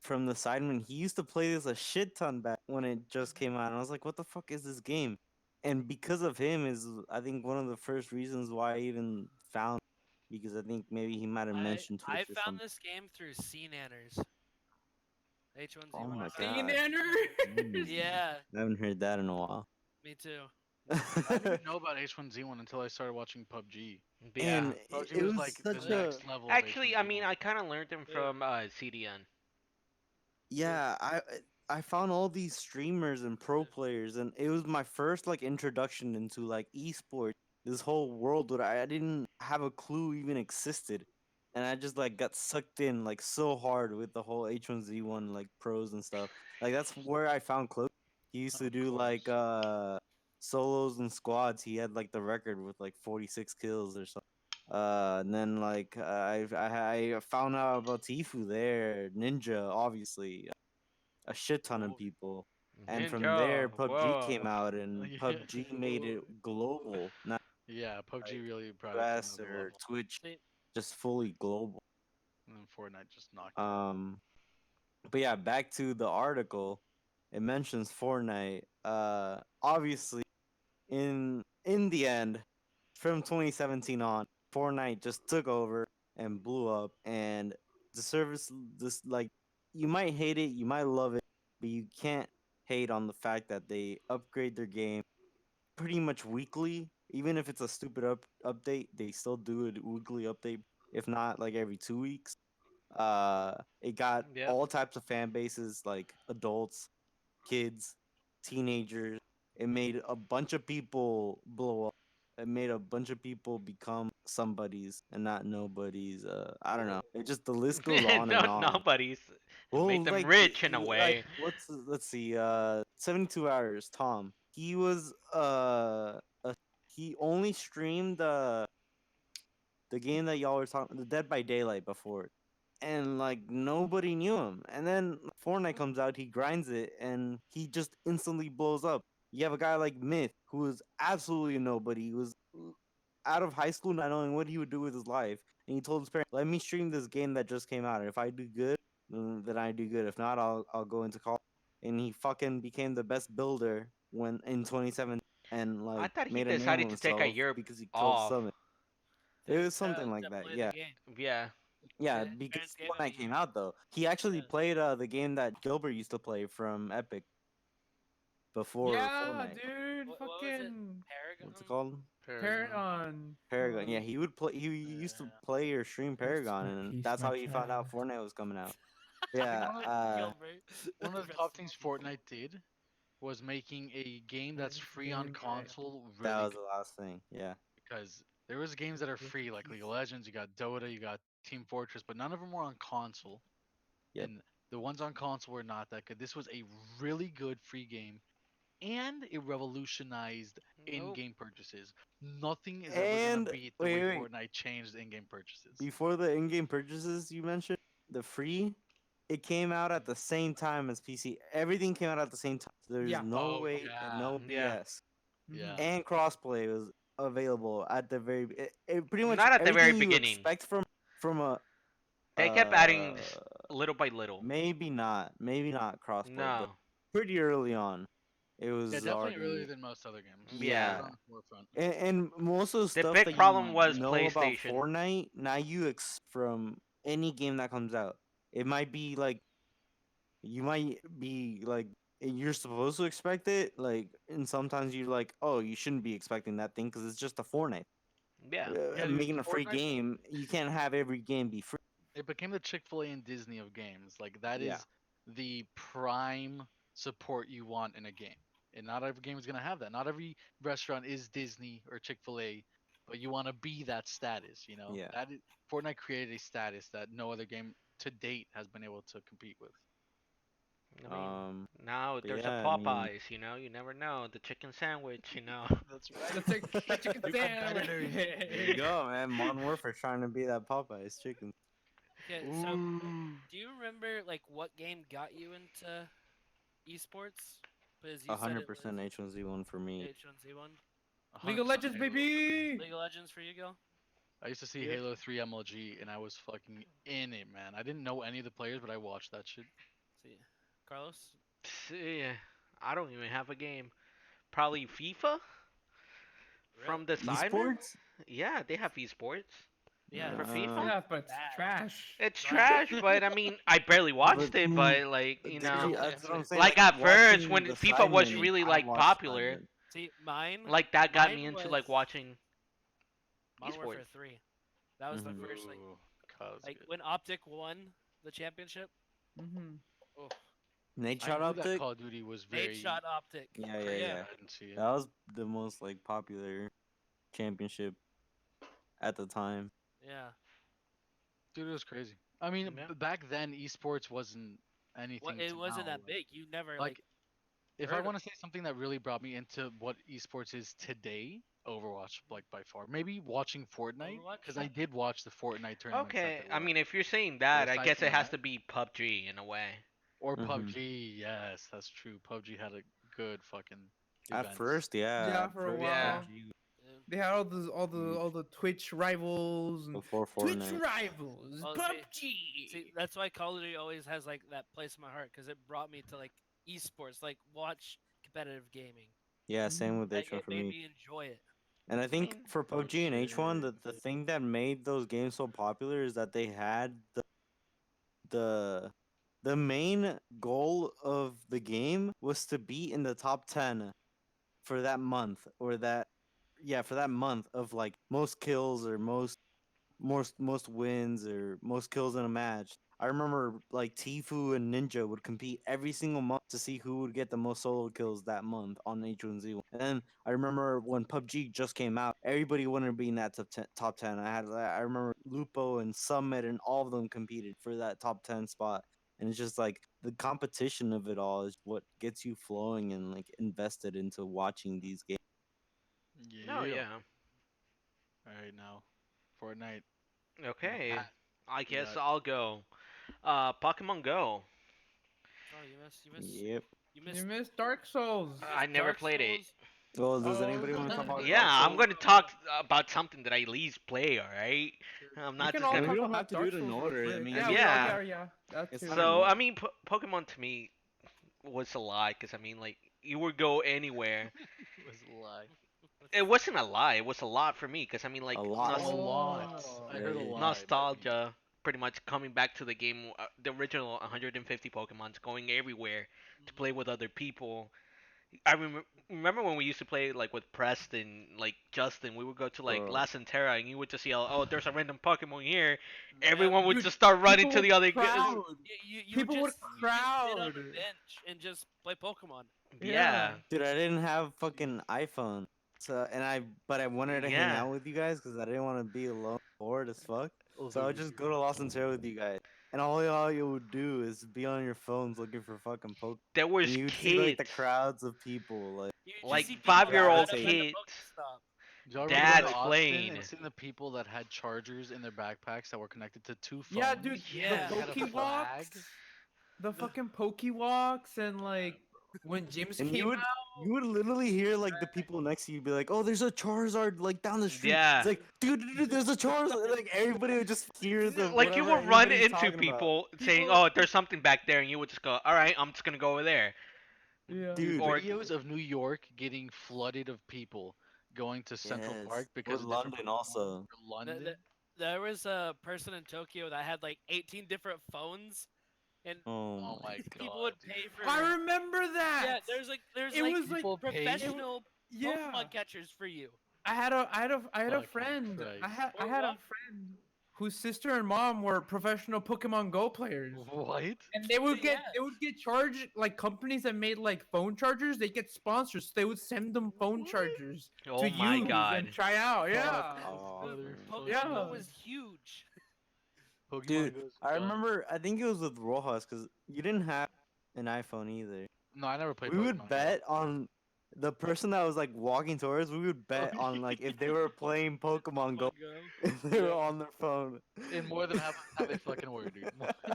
from the Sidemen. He used to play this a shit ton back when it just came out, and I was like, "What the fuck is this game?" And because of him is I think one of the first reasons why I even found because I think maybe he might have mentioned I Twitch or found something. this game through Nanners. H1Z1. Oh my Sea god, Nanner. Yeah, I haven't heard that in a while. me too. I didn't even know about H1Z1 until I started watching PUBG. Yeah. And PUBG it was was like the such a next level of Actually, I mean, H1Z1. I kind of learned them Dude, from CDN. yeah. I found all these streamers and pro players, and it was my first like introduction into like esports. This whole world that I didn't have a clue even existed, and I just like got sucked in like so hard with the whole H1Z1 like pros and stuff. Like that's where I found Cloak. He used to Of do like course. solos and squads. He had like the record with like 46 kills or something. And then like I found out about Tifu there, Ninja, obviously, a shit ton of Oh, people. And from there, Ninja. PUBG came Whoa. out, and PUBG made it global, not yeah, PUBG like really brought it to US another or level. Twitch, See, just fully global. And then Fortnite just knocked it. Um, but yeah, back to the article. It mentions Fortnite. Obviously, in the end, from 2017 on, Fortnite just took over and blew up, and the service, this like, you might hate it, you might love it, but you can't hate on the fact that they upgrade their game pretty much weekly. Even if it's a stupid update, they still do a weekly update, if not like every 2 weeks. It got Yep. all types of fan bases, like adults, kids, teenagers. It made a bunch of people blow up. It made a bunch of people become somebodies and not nobodies. I don't know. It just, the list goes on No, and on. nobody's. It Well, made them like, rich in a like, way. let's see. 72 hours. Tom. He was he only streamed the game that y'all were talking, the Dead by Daylight, before, and like nobody knew him. And then Fortnite comes out, he grinds it, and he just instantly blows up. You have a guy like Myth, who is absolutely a nobody. He was out of high school, not knowing what he would do with his life, and he told his parents, "Let me stream this game that just came out, and if I do good, then I do good. If not, I'll go into college." And he fucking became the best builder when in 27, and I like thought he made a name decided of to take a himself year because he killed off. Summit. It was something like to that, play yeah. the game. Yeah. Yeah, His because parents gave when him that a came year. out though, he actually Yeah. played the game that Gilbert used to play from Epic before Yeah, Fortnite. dude. What was it? Fucking Paragon. What's it called? Paragon. Paragon. Yeah, he would play. He used to play or stream Paragon, in and peace, that's my how he found out child. Fortnite was coming out. Yeah. One of Gilbert. one of the Rest top in things peace. Fortnite did was making a game that's free on Game guy. console That really was good, the last thing. Yeah. because there was games that are free like League of Legends, you got Dota, you got Team Fortress, but none of them were on console. Yep. And the ones on console were not that good. This was a really good free game, and it revolutionized Nope. in-game purchases. Nothing is ever And gonna beat the wait, way wait. Fortnite changed in-game purchases. Before the in-game purchases you mentioned, the free, it came out at the same time as PC. Everything came out at the same time. So there's Yeah. no Oh, wait and no yeah. BS. Yeah. Mhm. And crossplay was available at the very. It pretty much Not at the very everything you beginning. expect from a. They kept adding little by little. Maybe not crossplay, but No. pretty early on, it was Yeah, definitely already. earlier than most other games. Yeah. It was on the forefront. And most of the The stuff big that problem you was know about PlayStation. Fortnite, now you from any game that comes out. It might be like, you might be like, you're supposed to expect it, like, and sometimes you're like, oh, you shouldn't be expecting that thing because it's just a Fortnite. Yeah. Yeah, dude, Making a free Fortnite- game, you can't have every game be free. It became the Chick-fil-A and Disney of games. Like that is Yeah. the prime support you want in a game. And not every game is gonna have that. Not every restaurant is Disney or Chick-fil-A, but you want to be that status, you know? Yeah. That is, Fortnite created a status that no other game to date has been able to compete with. I mean, now but there's yeah, a I mean- Popeyes, you know. You never know. The chicken sandwich, you know. That's Let's take the chicken sandwich. There you go, man. Modern Warfare trying to be that Popeyes chicken. Okay, so do you remember like what game got you into esports? Because you said it was 100% H1Z1 for me. H1Z1. League of 100% Legends, Halo. baby. League of Legends for you, Gil? I used to see Yeah. Halo 3 MLG and I was fucking in it, man. I didn't know any of the players, but I watched that shit. See, Carlos. Yeah, I don't even have a game. Probably FIFA from the side. Esports? Yeah, they have esports. Yeah. For FIFA? Yeah, but it's Bad. trash. It's Right. trash, but I mean, I barely watched But, it, but like, you know, That's what I'm saying, like at first watching when the FIFA was Simon, really I like watched popular, Simon. See, mine. like that got me Mine into like was watching Modern Warfare esports. 3. That was Mhm. the first Ooh, cuz like good. when Optic won the championship. Mm-hmm. Oh, Nate I Shot knew that Optic? Call of Duty was very. Nate shot Optic. Yeah, for yeah, him. yeah. I didn't see it. That was the most like popular championship at the time. Yeah. Dude, it was crazy. I mean, Yeah. back then, esports wasn't anything. Well, it to wasn't now, that big. You never Like, if I heard of want to say something that really brought me into what esports is today, Overwatch, like by far. Maybe watching Fortnite, Overwatch? because I did watch the Fortnite tournament. Okay, I mean, if you're saying that, I aside guess from it has that- to be PUBG in a way. or Mhm. PUBG. Yes, that's true. PUBG had a good fucking. At events. first, yeah. Yeah, at for a first, while. PUBG They had all the Twitch rivals and before Twitch Fortnite. rivals. Oh, PUBG. See, that's why Call of Duty always has like that place in my heart because it brought me to like esports, like watch competitive gaming. Yeah, same with Like, H1 it for made me. me enjoy it. And I think mean, for PUBG and H1, the thing that made those games so popular is that they had the the main goal of the game was to be in the top 10 for that month, or that, yeah, for that month of like most kills, or most wins, or most kills in a match. I remember like Tifu and Ninja would compete every single month to see who would get the most solo kills that month on H1Z1. And then I remember when PUBG just came out, everybody wanted to be in that top 10. I remember Lupo and Summit and all of them competed for that top 10 spot. And it's just like the competition of it all is what gets you flowing and like invested into watching these games. no, Yeah. yeah. All right, now Fortnite. Okay, Matt, I you guess got I'll go. Pokemon Go. Oh, Yep. you You missed missed Dark Souls. I never Dark played it. Souls. Well, does Oh, anybody want to talk about Yeah, Dark I'm Souls? going to talk about something that I at least play. All right, I'm we not can just all And gonna. we talk don't have about to do Dark it in Souls real order. I quick. mean, Yeah, Yeah. yeah. That's It's too. not So annoying. I mean, Pokemon to me was a lie, because I mean, like, you would go anywhere. it was a lie. It wasn't a lie. It was a lot for me, because I mean, like, A lot. A lot. Oh. I heard a Yeah. lie. nostalgia, pretty much coming back to the game, the original 150 Pokemons, going everywhere to play with other people. I remember when we used to play like with Preston, like Justin. We would go to like Bro. La Centera, and you would just yell, "Oh, there's a random Pokemon here!" Yeah, Everyone would Dude, just start running people to the would other. crowd. You People would just sit on crowd. a bench and just play Pokemon. Yeah, Dude, I didn't have fucking iPhone. So but I wanted to hang yeah. out with you guys because I didn't want to be alone, bored as fuck. Oh, So I would just go to Los Angeles with you guys. And all you would do is be on your phones looking for fucking Pokemon. There was And you'd see like the kids, crowds of people like You just like see people 5-year-old lined up at the kids. Pokestop. Did y'all ever Dads go to Austin playing. and seen the people that had chargers in their backpacks that were connected to two phones? Yeah, dude. Yeah. The Had a Pokewalks. flag. The fucking Pokewalks, and like when James and came out. you would literally hear like the people next to you be like, "Oh, there's a Charizard like down the street." Yeah. It's like, dude, there's a Charizard. Like everybody would just hear the Like you whatever would run anybody's into talking about. people saying, People- "Oh, there's something back there," and you would just go, "All right, I'm just gonna go over there." Yeah. Dude, Or- Videos of New York getting flooded of people going to Central Yes, Park because with of different London Pokemon. also. Or London. There was a person in Tokyo that had like 18 different phones, and Oh my people god. would dude. pay for. I remember that. Yeah, there's It like was like People paid- professional yeah. Pokemon catchers for you. I had a Fucking friend. Christ. I had Or a what? friend whose sister and mom were professional Pokemon Go players. What? And they would Yeah. get charged, like companies that made like phone chargers, they get sponsors. So they would send them phone chargers Oh to my use god. and try out. Yeah. Oh, Pokemon Yeah. Go was huge. Pokemon Dude, Go's I done. remember. I think it was with Rojas because you didn't have an iPhone either. No, I never played. We Pokemon would Go. bet on the person that was like walking towards. We would bet on like if they were playing Pokemon Go, if they were on their phone. And more than half they fucking were, dude.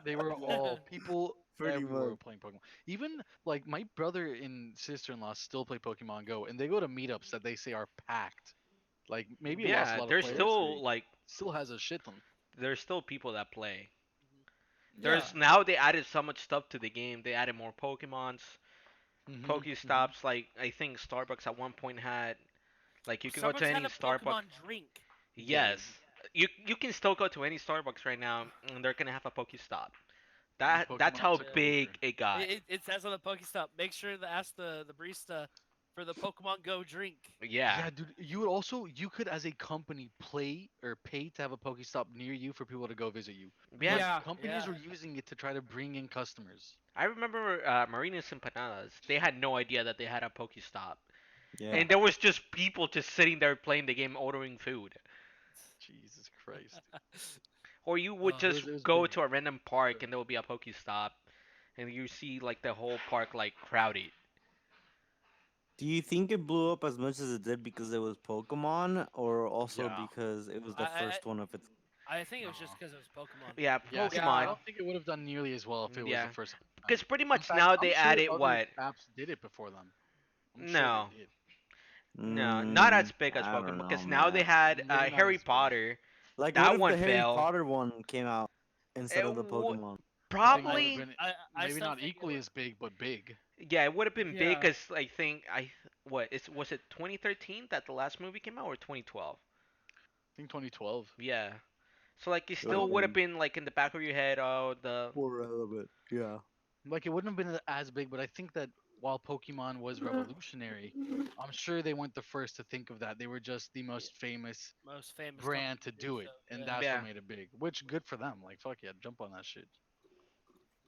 They were all people Pretty everywhere were much. playing Pokemon. Even like my brother and sister-in-law still play Pokemon Go, and they go to meetups that they say are packed. Like maybe it lost a Yeah, lot there's of players. still like Still has a shit ton. there's still people that play. Yeah. There's now they added so much stuff to the game. They added more Pokemons, Mhm, Pokestops. Like I think Starbucks at one point had, like you can go Starbucks to any had a Starbucks. Pokemon drink. Yes, you can still go to any Starbucks right now, and they're gonna have a Pokestop. That's Pokemon's how everywhere. big it got. It says on the Pokestop. Make sure to ask the barista for the Pokemon Go drink. Yeah. Yeah, dude. You could as a company play or pay to have a Pokestop near you for people to go visit you. Yeah. Yeah. Companies Yeah. were using it to try to bring in customers. I remember Marinas Empanadas. They had no idea that they had a Pokestop, Yeah. and there was just people just sitting there playing the game, ordering food. Jesus Christ. Or you would Oh, just it was go big. to a random park and there would be a Pokestop, and you see like the whole park like crowded. Do you think it blew up as much as it did because it was Pokemon, or also Yeah. because it was the I- first one of its? I think it was just because it was Pokemon. Yeah, Yeah, I Pokemon. don't think it would have done nearly as well if it was Yeah. the first. Because pretty In much fact, now I'm they sure added other what? apps did it before them. I'm sure No. they did. No, not as big as I don't Pokemon. know, Because now they man. had Maybe not Harry as big. Potter. Like that what if one the Harry failed. Potter one came out instead It of the wo- Pokemon? I think it would've Probably. been I maybe still not think it equally would- as big, but big. Yeah, it would have been big Yeah. because I think what is was it 2013 that the last movie came out or 2012? I think 2012. Yeah. So like it Would've still would have been been like in the back of your head. Oh, the more relevant. Yeah. Like it wouldn't have been as big, but I think that while Pokemon was revolutionary, I'm sure they weren't the first to think of that. They were just the most famous Most famous brand to company do so, it, and yeah. that's Yeah. what made it big. Which good for them. Like fuck yeah, jump on that shit.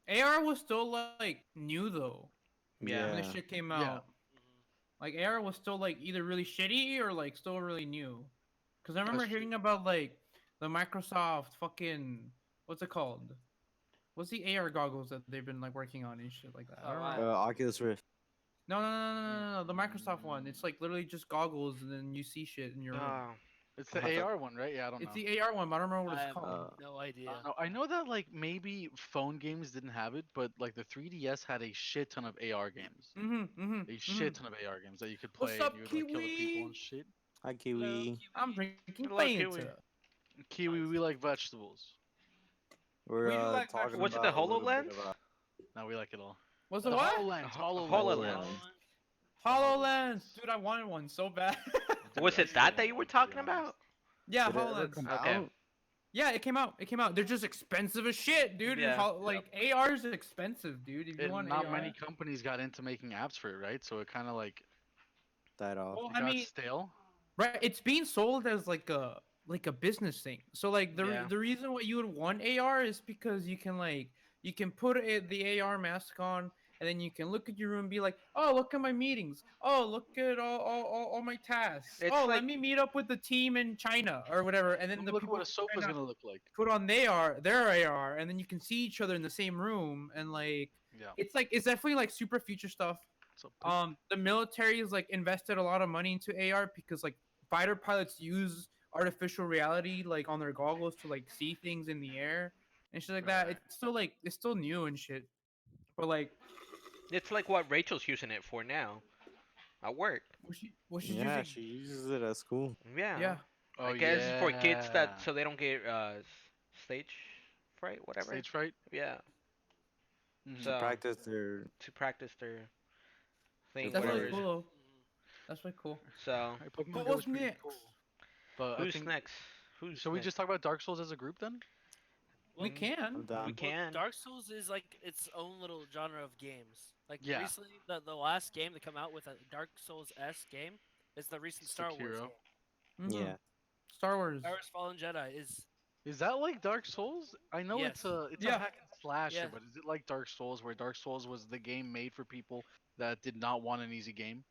AR was still like new though yeah. when this Yeah. shit came Yeah. out. Like AR was still like either really shitty or like still really new. Cause I remember That's true. hearing about like the Microsoft fucking what's it called? What's the AR goggles that they've been like working on and shit like that? I Oh, don't wow. know. Oculus Rift. No, the Microsoft one. It's like literally just goggles and then you see shit in your room. Oh, It's I the thought- AR one, right? Yeah, I don't It's know. the AR one, but I don't remember what I it's have called. no idea. I know that like maybe phone games didn't have it, but like the 3DS had a shit ton of AR games. A shit ton of AR games that you could play What's and up, you would like kill the people Kiwi? and shit. Hi, Kiwi. I'm drinking Hello, Kiwi. Fanta. Kiwi, we like vegetables. We're We do like talking Was it about the a little bit HoloLens? about Now we like it all. What's The the what? HoloLens. HoloLens. HoloLens. HoloLens. Dude, I wanted one so bad. Was it that you were talking about? yeah, Did it ever HoloLens. come Okay. out? Yeah, it came out. It came out. They're just expensive as shit, dude. Yeah. Like AR is expensive, dude. If you And want not AR. many companies got into making apps for it, right? So it kind of like Died off. Well, it I got mean, stale. right? It's being sold as like a business thing. So like Yeah. the reason why you would want AR is because you can like you can put the AR mask on and then you can look at your room and be like, oh, look at my meetings. Oh, look at all my tasks. It's Oh, like- let me meet up with the team in China or whatever. And then the Look people what a from sofa's China gonna look like. put on their AR, and then you can see each other in the same room and like Yeah. it's definitely like super future stuff. So poop. The military is like invested a lot of money into AR because like fighter pilots use artificial reality like on their goggles to like see things in the air and shit like that. Right. It's still new and shit. But like It's like what Rachel's using it for now, at work. what should Yeah, you she uses it at school. Yeah. yeah. Oh, I guess for kids that yeah. so they don't get stage fright, whatever. Stage fright. Yeah. Mhm. So- Practice their. To practice their thing, That's whatever. really cool though. That's really cool. So Alright, Pokemon But Go what's is pretty next? cool. But I who's think, next? Who's shall we next? just talk about Dark Souls as a group then? We Mhm. can. I'm down. We can. Dark Souls is like its own little genre of games. Like Yeah. recently, the last game to come out with a Dark Souls S game is the recent Star Wars Sekiro. game. Mhm. Yeah. Star Wars. Star Wars Fallen Jedi is Is that like Dark Souls? I know it's Yes. a Yeah. hack and slasher, Yeah. but is it like Dark Souls, where Dark Souls was the game made for people that did not want an easy game?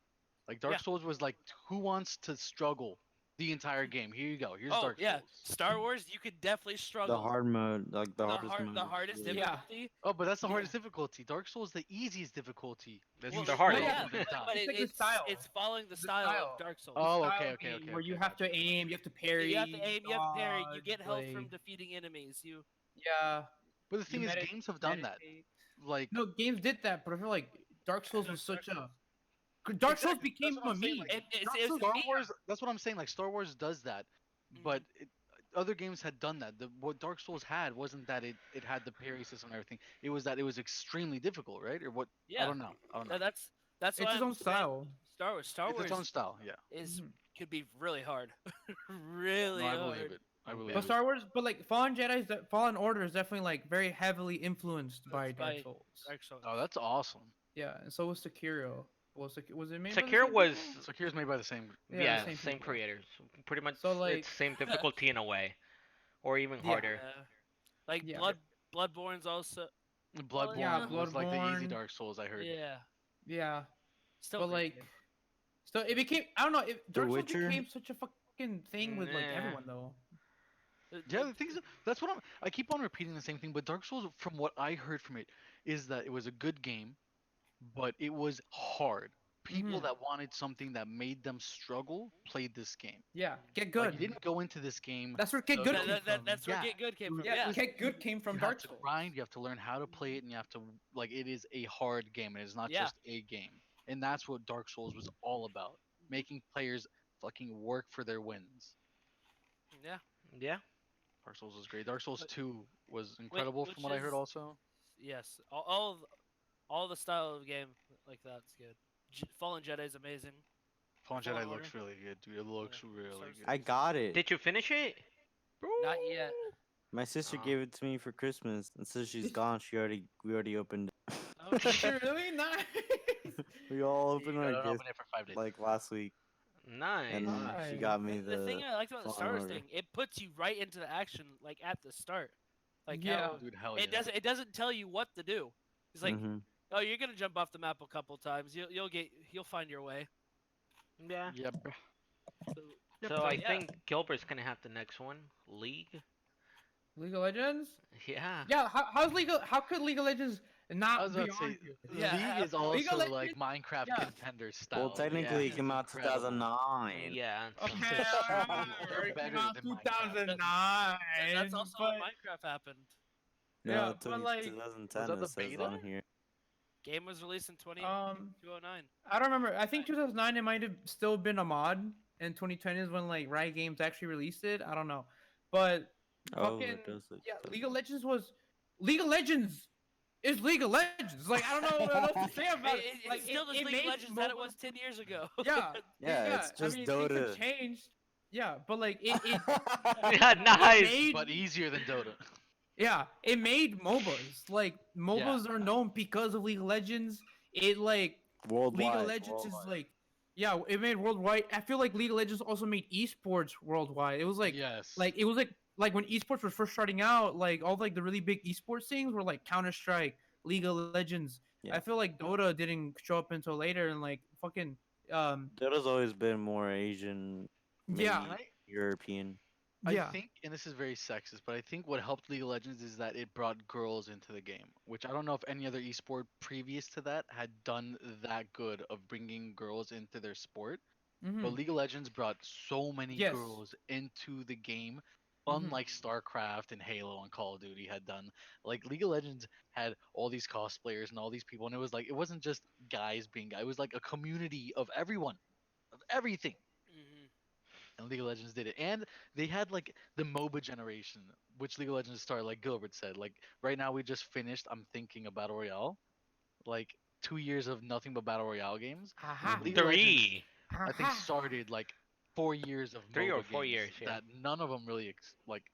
Like Dark Yeah. Souls was like, who wants to struggle the entire game? Here you go. Here's oh Dark yeah, Souls. Star Wars you could definitely struggle. The hard mode, like the hardest mode. the hardest Yeah. difficulty. Oh, but that's the Yeah. hardest difficulty. Dark Souls the easiest difficulty. That's Well, the hardest. yeah, Yeah. but It's like the it's style. it's following the The style, style. of Dark Souls. Oh, Style okay, game okay, okay. Where you okay, have to gotcha. aim, you have to parry. You have to aim, you have to parry, you dodge, get health from like- defeating enemies. You Yeah. But the thing you is, medi- games have done that. meditate. Like, No, games did that, but I feel like Dark Souls was such a. Dark Souls Exactly, became that's what a I'm saying, meme. like, it's Star me- Wars. That's what I'm saying. Like Star Wars does that, but other games had done that. What Dark Souls had wasn't that it had the parry system and everything. It was that it was extremely difficult, right? Or what? I yeah. don't know. I don't know. That's It's why its I'm own saying style. Star Wars. Star It's Wars its own style. Yeah. is Mhm. could be really hard, really No, I hard. believe it. I believe But it. Star Wars, but like Fallen Order is definitely like very heavily influenced by It's Dark by Souls. Dark Souls. Oh, that's awesome. Yeah, and so was Sekiro. Was it made? by the Sekiro same was people? Sekiro's made by the same. yeah, the same, same people. creators. Pretty much So, like- it's same difficulty in a way, or even Yeah. harder. Like Yeah. Bloodborne's also. Bloodborne Yeah, was like the easy Bloodborne. Dark Souls. I heard. Yeah. Yeah, Still but a great like, game. so it became. I don't know. Dark Souls Witcher? became such a fucking thing with like Nah. everyone though. Yeah, the thing is, that's what I keep on repeating the same thing. But Dark Souls, from what I heard from it, is that it was a good game, but it was hard. People Mhm. that wanted something that made them struggle played this game. Yeah, Get Like, Good. you didn't go into this game. That's where Get So Good that- came from. That's where Yeah. Get Good came from. yeah, Yeah. Get Good came from you Dark have to Souls. grind. You have to learn how to play it, and you have to like. It is a hard game. It is not Yeah. just a game, and that's what Dark Souls was all about: making players fucking work for their wins. Yeah. Yeah. Dark Souls was great. Dark Souls But- 2 was incredible, which from what I heard. is- Also, Yes. All the style of game like that's good. Fallen Jedi is amazing. Fallen Fallen Jedi Order? looks really good, dude. It looks really Source- good. I got it. Did you finish it? Not yet. My sister Oh. gave it to me for Christmas, and since she's gone, we already opened it. Oh, Did shit. you really? Nice. We all You opened our gotta gift open it for 5 days. like last week, Nice. and she Nice. got me The thing I liked about the Fallen Star Wars Order. thing, it puts you right into the action, like at the start. Like Yeah. how Dude, hell it yeah. doesn't tell you what to do. It's like, Mhm. oh, you're gonna jump off the map a couple times. You'll find your way. Yeah. Yeah, bro. So, So I yeah. think Gilbert's gonna have the next one. League. League of Legends? Yeah. Yeah, how could League of Legends not I was be about to on say, here? Yeah, League is League of also like Legends- Minecraft yeah. contender style. Well, technically, yeah. it came out Incredible. 2009. Yeah. Okay, They're it came better out than Minecraft. 2009. That's also but, when Minecraft happened. No, Yeah, it but, took like- 2010. Was that the It says beta? on here. Game was released in 2009. I don't remember. I think 2009 it might have still been a mod, and 2010 is when like Riot Games actually released it. I don't know, but Oh, fucking it does look yeah, so- League of Legends was League of Legends is League of Legends. Like I don't know what else to say about it. It's Like still the it League of made Legends that it MOBA was 10 years ago. Yeah, Yeah, it's just I mean, things have Dota. changed. Yeah, but like it Yeah. Nice. made But easier than Dota. yeah, it made MOBAs. Like MOBAs are known because of League of Legends. It like Worldwide. League of Legends is like yeah, it made worldwide. I feel like League of Legends also made esports worldwide. It was like yes. it was like when esports was first starting out, like all like the really big esports things were like Counter Strike, League of Legends. Yeah. I feel like Dota didn't show up until later, and like fucking Dota's always been more Asian, yeah, maybe European. yeah. I think, and this is very sexist, but I think what helped League of Legends is that it brought girls into the game, which I don't know if any other esport previous to that had done that good of bringing girls into their sport. Mhm. But League of Legends brought so many Yes. girls into the game, Mhm. unlike StarCraft and Halo and Call of Duty had done. Like League of Legends had all these cosplayers and all these people, and it was like it wasn't just guys being guys; it was like a community of everyone, of everything. Mhm. And League of Legends did it. And they had like the MOBA generation, which League of Legends started, like Gilbert said. Like right now we just finished, I'm thinking, a Battle Royale. Like 2 years of nothing but Battle Royale games. Haha. League of Legends, 3. I think, Haha. started like 4 years of 3 or MOBA 4 games years, yeah. that none of them really like,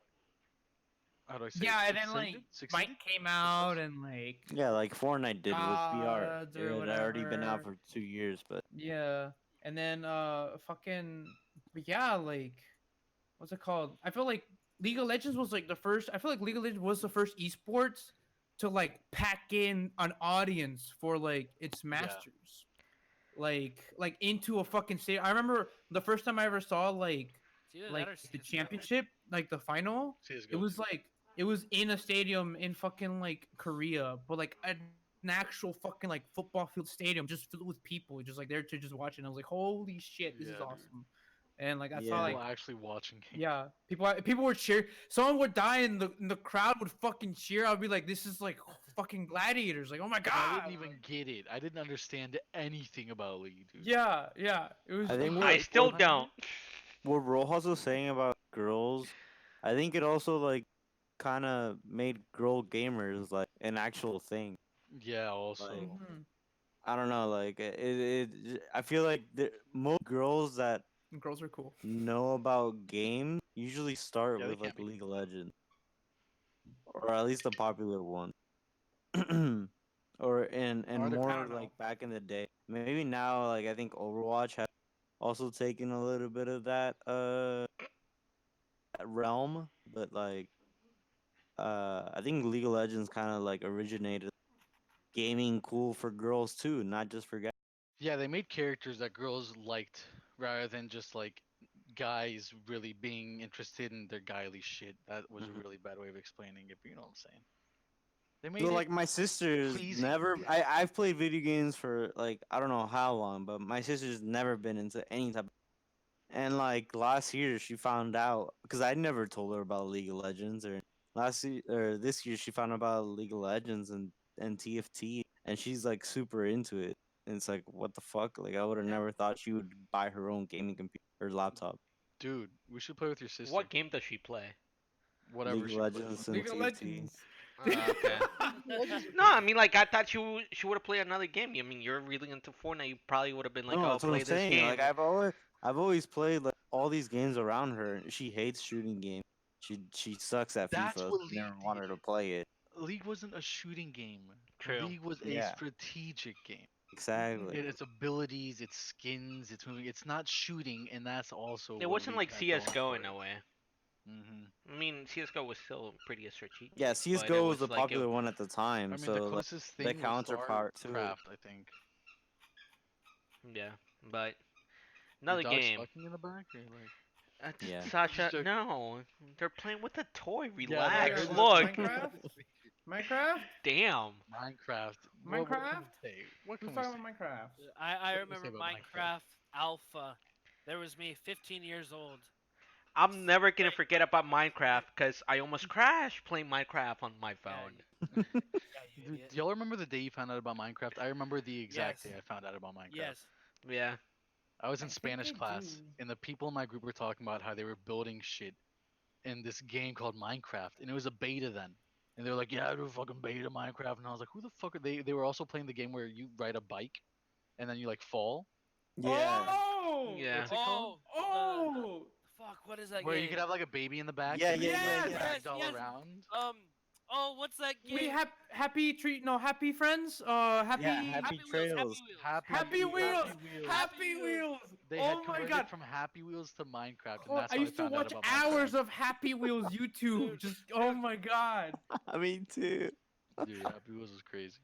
how do I say it? Yeah, and then like Succeeded? Mike came out and like Yeah, like Fortnite did with VR. Gods It or had already been out whatever. for 2 years, but yeah, and then fucking but yeah, like what's it called? I feel like League of Legends was like the first. I feel like League of Legends was the first esports to like pack in an audience for like its masters, like into a fucking stadium. I remember the first time I ever saw like It's either like that or the CS:GO. championship, like the final. CS:GO. It was like it was in a stadium in fucking like Korea, but like an actual fucking like football field stadium just filled with people, just like there to just watch it. And I was like, holy shit, this Yeah, is dude. awesome. And like I Yeah. saw like People actually watching games. yeah, people were cheer. Someone would die and the crowd would fucking cheer. I'd be like, this is like fucking gladiators. Like oh my I god. didn't even get it. I didn't understand anything about League, dude. Yeah, it was. I think I what- still what- don't. what Rojas was saying about girls, I think it also like kind of made girl gamers like an actual thing. Yeah, also. Like, Mhm. I don't know, like I feel like most girls that Girls are cool. know about games usually start Yeah, they with like can be. League of Legends, or at least the popular one. Or and Or they're more kinda- like back in the day. Maybe now, like I think Overwatch has also taken a little bit of that that realm, but like I think League of Legends kind of like originated gaming cool for girls too, not just for guys. Yeah, they made characters that girls liked rather than just like guys really being interested in their guyly shit. That was Mhm. a really bad way of explaining it, but you know what I'm saying. They made So it like my sister's pleasing. never. I've played video games for like I don't know how long, but my sister's never been into any type. And like last year, she found out because I never told her about League of Legends. Or last year or this year, she found out about League of Legends and TFT, and she's like super into it. And it's like, what the fuck? Like I would have never thought she would buy her own gaming computer or laptop. Dude, we should play with your sister. What game does she play? Whatever League she of plays. Legends and League of TFT. Legends. Okay. No, I mean, like, I thought she would have played another game. I mean, you're really into Fortnite. You probably would have been like, No, "Oh, that's what play I'm this saying. game." Like I've always played like all these games around her. She hates shooting games. She sucks at That's FIFA. what So I League never want her to play it. League wasn't a shooting game. True. League was a Yeah. strategic game. Exactly. Its abilities, its skins, its moving. It's not shooting, and that's also. It wasn't like CS:GO in a way. Hmm I mean, CS:GO was still pretty strategic. Yeah, but it CS:GO was the like popular one at the time. I mean, so the like, closest the thing was counterpart to it. StarCraft, I think. Yeah, but Your another dog's game. fucking in the back, or like. Yeah. Sasha, joking. no, they're playing with a toy. Yeah, I Relax. heard Look, Minecraft? Minecraft? damn. Minecraft. What can Minecraft? we say? What Who's can we say? talking about Minecraft? I What can we say remember about Minecraft? Minecraft Alpha. There was me, 15 years old. I'm never gonna forget about Minecraft because I almost crashed playing Minecraft on my phone. Yeah, you Do idiot. y'all remember the day you found out about Minecraft? I remember the exact Yes. day I found out about Minecraft. Yes. Yeah. I was in I think Spanish I class, do. and the people in my group were talking about how they were building shit in this game called Minecraft, and it was a beta then. And they were like, "Yeah, dude, fucking beta Minecraft," and I was like, "Who the fuck are they?" They were also playing the game where you ride a bike, and then you like fall. Yeah. Oh! Yeah. What's it called? Oh! Fuck, what is that Where game? you could have like a baby in the back. Yeah, and yeah, then, yeah, like, yeah. dragged Yes, all yes. around. Oh, what's that game? We have happy treat no happy friends happy Yeah, Happy Wheels, Trails. Happy Wheels. Happy Wheels. Happy Wheels. They Oh had my converted god. from Happy Wheels to Minecraft, and Oh, that's I how used to found out watch about hours Minecraft. of Happy Wheels YouTube. Dude, Just oh my god. I mean, too. Dude, Happy Wheels was crazy.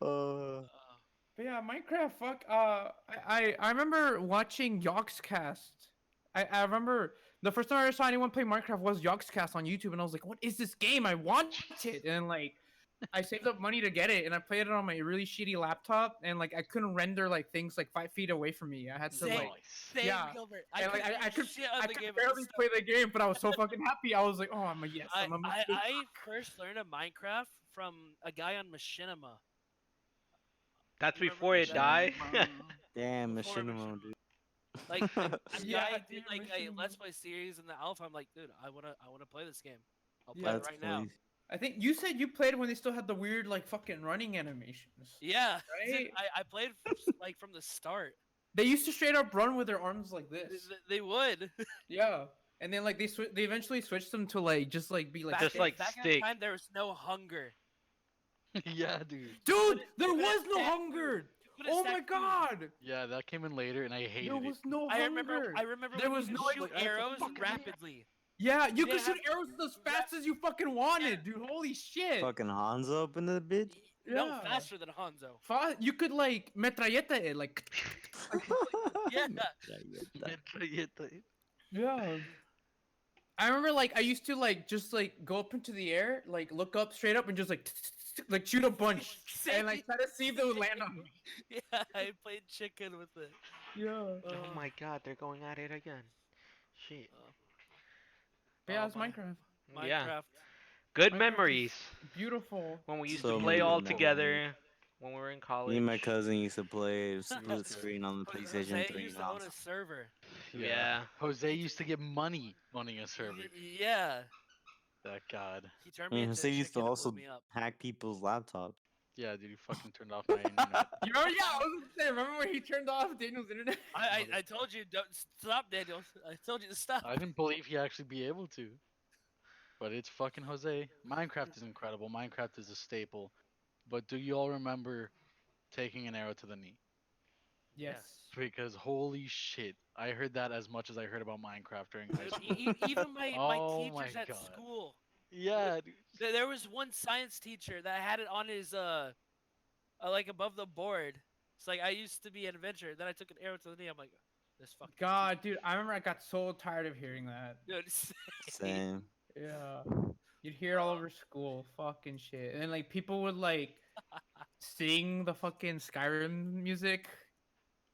Uh, But yeah, Minecraft. Fuck. I remember watching Yogscast. I remember the first time I ever saw anyone play Minecraft was Yogscast on YouTube, and I was like, "What is this game? I want it!" And like, I saved up money to get it, and I played it on my really shitty laptop, and like, I couldn't render like things like 5 feet away from me. I had to Same. like, Same, yeah. Gilbert. And like, couldn't I do could, shit on I the could game at barely the play the game, but I was so fucking happy. I was like, "Oh, I'm a yes, I'm a I first learned of Minecraft from a guy on Machinima. That's Remember before it Machinima? died. damn, Before Machinima, dude. Like a Yeah, guy dude, did like a Machinima. Let's Play series in the alpha. I'm like, dude, I wanna play this game. I'll play Yeah. it That's right now. funny. I think you said you played when they still had the weird like fucking running animations. Yeah, dude, Right? I played like from the start. They used to straight up run with their arms like this. They would. Yeah, and then like they eventually switched them to like just like be like Just stick. like back in stick. the time, there was no hunger. Yeah, dude. Dude, there couldn't was no stack hunger. You couldn't Oh stack my food. god, Yeah, that came in later, and I hated there it. was no I hunger. remember. I remember There when was you no, could like, shoot what the arrows fuck is that? rapidly. Yeah, you could didn't shoot have- arrows as fast as you fucking wanted, dude. Holy shit. Fucking Hanzo up in the bitch. No, Yeah. faster than Hanzo. You could like metralleta it, like Yeah. yeah. I remember like I used to like just like go up into the air, like look up straight up and just like shoot a bunch and like try to see if they would land on me. Yeah, I played chicken with it. Yeah. Oh my god, they're going at it again. Shit. But yeah, Oh it's my- Minecraft. Minecraft. Yeah. Good Minecraft is memories Beautiful. when we used So to play many all good together when we were in college. Me and my cousin used to play split good. screen on the Jose PlayStation 3 used to own house. a server. Yeah. Jose used to get money owning a server. Yeah. That god. He turned I me mean, into Jose used to chicken and also blew me up. hack people's laptops. Yeah, dude, you fucking turned off my internet. You remember? Yeah, I was gonna say. Remember when he turned off Daniel's internet? I told you don't stop, Daniel. I told you to stop. I didn't believe he'd actually be able to. But it's fucking Jose. Minecraft is incredible. Minecraft is a staple. But do you all remember taking an arrow to the knee? Yes. Because holy shit, I heard that as much as I heard about Minecraft during high Dude, school. even my Oh teachers my at God. school. Yeah, dude. There was one science teacher that had it on his like above the board. It's like I used to be an adventurer. Then I took an arrow to the knee. I'm like, this fucking God, dude, I remember I got so tired of hearing that. dude. Same. Yeah. You'd hear it all over school, fucking shit, and then like people would like sing the fucking Skyrim music.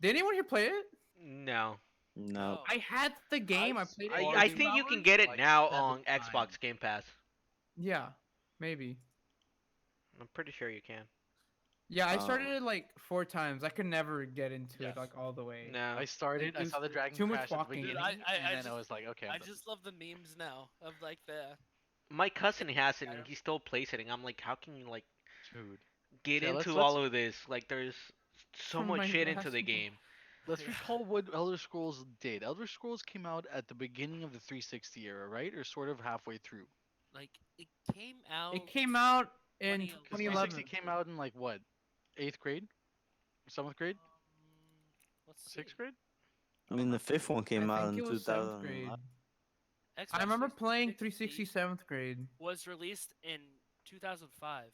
Did anyone here play it? No. No. Oh. I had the game. I played it. I for think 2 you can hours. get it like now 7 on times. Xbox Game Pass. Yeah, maybe. I'm pretty sure you can. Yeah, I Oh. started it like 4 times. I could never get into Yes. it like all the way. No. I started, I was saw the dragon too much crash at the walking. beginning, Dude, I and then just- I was like, okay, I'm I done. just love the memes now of like the My cousin has it and Skyrim. he still plays it, and I'm like, how can you like Dude. get Yeah, into let's all of this? Like, there's so From much my shit into glass the ball. game. let's Yeah. recall what Elder Scrolls did. Elder Scrolls came out at the beginning of the 360 era, right? Or sort of halfway through. Like it came out. It came out in 2011. Because 2011. 360 came out in like what? 8th grade? 7th grade? Let's see. 6th grade? I mean, the fifth one I came out think in it was 7th grade. 2011. I Xbox remember playing 360 360 7th grade. was released in 2005.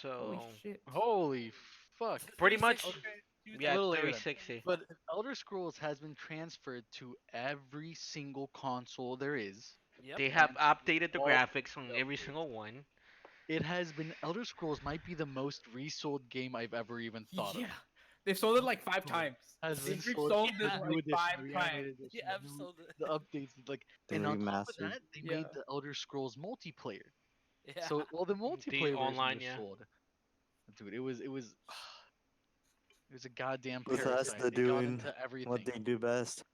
Holy So shit. Holy fuck. pretty much, 360, yeah, little later then. 360. But Elder Scrolls has been transferred to every single console there is. Yep. They have updated the all graphics on the every updates. single one. It has been Elder Scrolls might be the most resold game I've ever even thought Yeah. of. They've sold it like 5 times. Has been They've sold sold the it new like edition, 5 the times. animated edition, Yeah, the, new, sold it. the updates, like, The and on top of remastered. that, they Yeah. made the Elder Scrolls multiplayer. Yeah. So all the multiplayer version online, was yeah. sold. Dude, it was it was a goddamn Bethesda parasite. It got doing into everything. what they do best.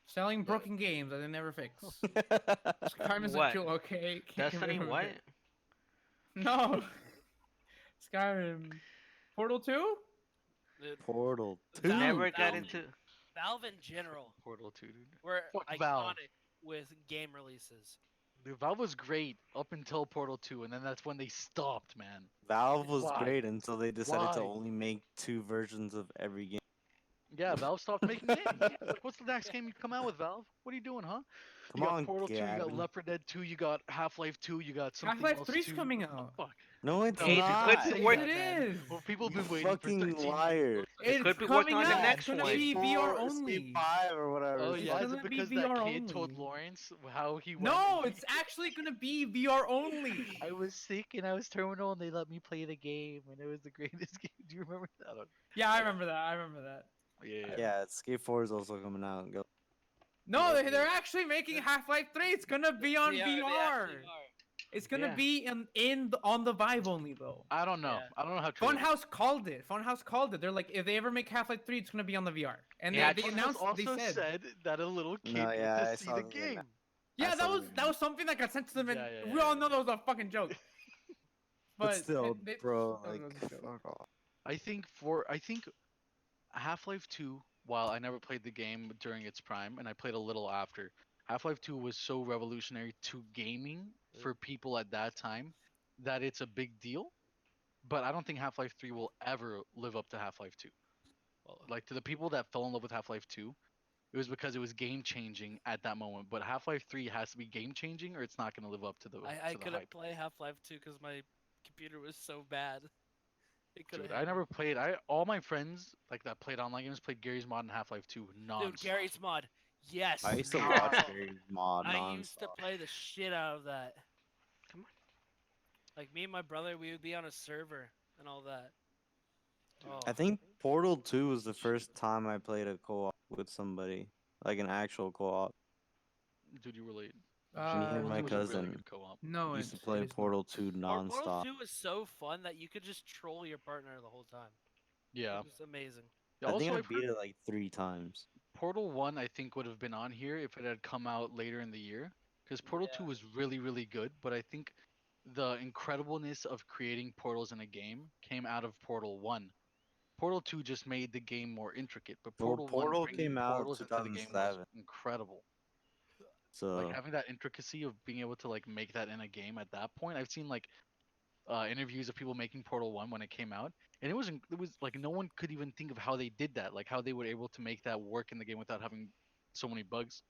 Selling broken games that they never fix. Skyrim is a What? joke, okay? Can't get Destiny, rid of what? it. No. Skyrim. Portal 2? Dude, Portal Valve- 2. Never got Valve- into. Valve in general Portal 2, dude. were Fuck iconic Valve. with game releases. Dude, Valve was great up until Portal 2, and then that's when they stopped, man. Valve was Why? great until they decided to Why? only make 2 versions of every game. Yeah, Valve stopped making games. Like, what's the next game you come out with, Valve? What are you doing, huh? Come You got on, Portal 2, you got Gavin. Left 4 Dead 2, you got Half-Life 2, you got something Half-Life else 3's 2. coming What the out. fuck? No, it's No, It not. could say work- that, It man. is. Well, people have You been waiting for fucking 13 liar. years. It's could be coming working on the out. next It's gonna one. be VR only. Skate 5 or whatever. Oh it's yeah, gonna is it be because VR that kid told only. Lawrence how he went? No, and it's actually gonna be VR only. I was sick and I was terminal and they let me play the game and it was the greatest game. Do you remember that? Yeah, I remember that. I remember that. Yeah. Yeah, Skate 4 is also coming out. Go. No, Yeah, they're actually making Half-Life 3. It's gonna be on They VR. actually are. It's gonna Yeah. be on the Vive only though. I don't know. Yeah. I don't know how true. it is. Funhouse called it. Funhouse called it. They're like, if they ever make Half-Life 3, it's gonna be on the VR. And Yeah, they Funhouse announced. also They said. that a little kid No, went yeah, I to see saw the the game. Yeah, I that saw was the that was something that got sent to them, and Yeah, we all know that was a fucking joke. But still, they- bro, that was like, a joke. fuck off. I think Half-Life 2, while I never played the game during its prime and I played a little after, Half-Life 2 was so revolutionary to gaming for people at that time that it's a big deal. But I don't think Half-Life 3 will ever live up to Half-Life 2. Like to the people that fell in love with Half-Life 2, it was because it was game changing at that moment. But Half-Life 3 has to be game changing or it's not going to live up to the I to the couldn't hype. play Half-Life 2 because my computer was so bad. It couldn't. Dude, I never played. All my friends like that played online games played Gary's Mod and Half-Life 2 non. Dude, Gary's Mod. Yes. I used to No. watch Gary's mod I used to nonstop. play the shit out of that. Come on. Like me and my brother, we would be on a server and all that. Oh. I think Portal 2 was the first time I played a co-op with somebody, like an actual co-op. Dude, you were late. Me and Uh, my It was a really cousin good co-op. no, used to it's- play it's not. Portal 2 Portal nonstop. 2 was so fun that you could just troll your partner the whole time. Yeah. It was amazing. I think I I've beat heard it like 3 times. Portal 1 I think would have been on here if it had come out later in the year. Because Portal 2 was really, really good, but I think the incredibleness of creating portals in a game came out of Portal 1. Portal 2 just made the game more intricate, but Well, Portal, Portal 1 bringing came out portals into the game was 2007. incredible. So Like having that intricacy of being able to like make that in a game at that point. I've seen like interviews of people making Portal 1 when it came out, and it was like no one could even think of how they did that, like how they were able to make that work in the game without having so many bugs.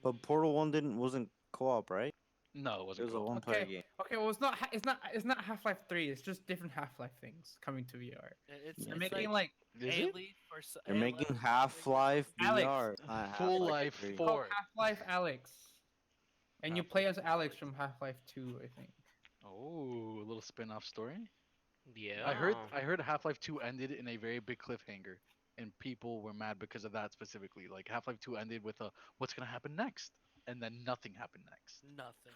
but Portal 1 wasn't co-op, right? No, it It wasn't. was a co-op. one-player Okay. game. Okay, well, it's not Half-Life 3. It's just different Half-Life things coming to VR. It's, They're it's making like like Is it? Alien or They're Alien making or Half-Life Alex, VR. not Full Half-Life Life 3. Four. called Half-Life Alex, and you play as Alex from Half-Life 2, I think. Oh, a little spin-off story. Yeah. I heard Half-Life 2 ended in a very big cliffhanger, and people were mad because of that specifically. Like Half-Life 2 ended with a what's gonna happen next, and then nothing happened next. nothing.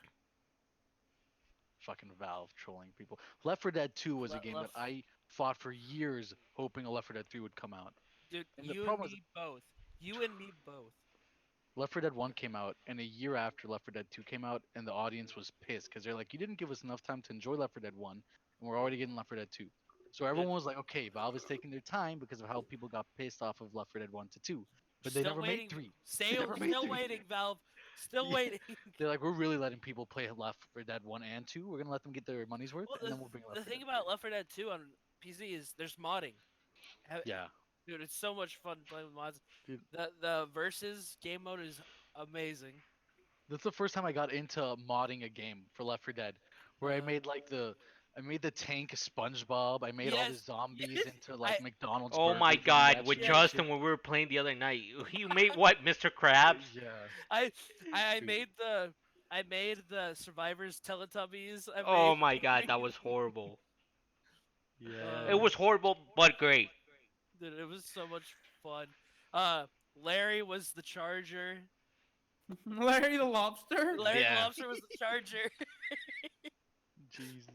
Fucking Valve trolling people. Left 4 Dead 2 was a game that I fought for years, hoping a Left 4 Dead 3 would come out. Dude, And the you and problem is- me both. You and me both. Left 4 Dead 1 came out, and a year after Left 4 Dead 2 came out, and the audience was pissed because they're like, you didn't give us enough time to enjoy Left 4 Dead 1, and we're already getting Left 4 Dead 2. So everyone was like, okay, Valve is taking their time because of how people got pissed off of Left 4 Dead 1 to 2. But they Still never waiting. made 3. Still, never made still 3. waiting, Valve. Still Yeah. waiting. They're like, we're really letting people play Left 4 Dead 1 and 2. We're gonna let them get their money's worth, Well, and then we'll bring Left the 4 thing Dead about 3. Left 4 Dead 2 on PC is there's modding. Yeah, Dude, it's so much fun playing with mods. Dude. The versus game mode is amazing. that's the first time I got into modding a game for Left 4 Dead, where I Uh, made I made the tank SpongeBob. I made all the Yes, zombies yes, into like I- McDonald's. Oh my burgers and God, that with shit. Justin when we were playing the other night, you made what, Mr. Krabs? Yeah. I Dude. made the survivors Teletubbies. Oh my God, that was horrible. Yeah. It was horrible, but great. Dude, it was so much fun. Larry was the Charger. Larry the Lobster. Larry Yeah. the Lobster was the Charger. Jesus.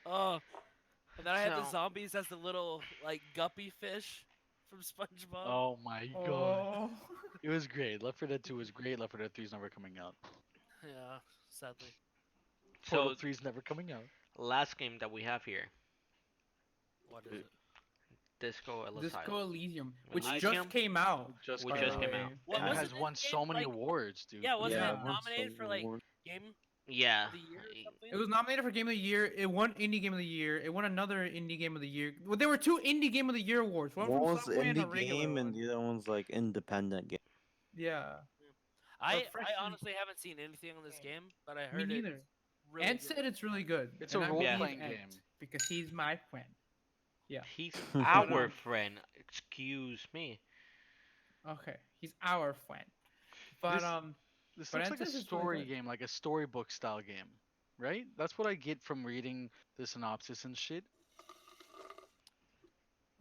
Oh, and then I had the So- zombies as the little like guppy fish from SpongeBob. Oh my god. Oh. It was great. Left 4 Dead 2 was great. Left 4 Dead 3 is never coming out. Yeah, sadly. Portal So 3 is never coming out. last game that we have here, What is it? Disco Elysium. Disco Elysium, which Elysium? just came out. Just Which by just the came way. out. What And it was has it won this so game, many like- awards, dude. Yeah, wasn't Yeah. it nominated for like game Yeah. of the year or something? It was nominated for Game of the Year. It won Indie Game of the Year. It won another Indie Game of the Year. Well, there were two Indie Game of the Year awards. One One from was Subway and a indie regular game, and one. the other one's like independent game. Yeah. I fresh and- honestly haven't seen anything on this game, but I Me heard it. neither. Really Ant good. said it's really good. It's and a I believe role-playing Ant, game. because he's my friend. He's um, our friend. Excuse me. Okay, he's our friend. But This- But This looks like a Ant says it's really story good. game, like a storybook style game, right? That's what I get from reading the synopsis and shit.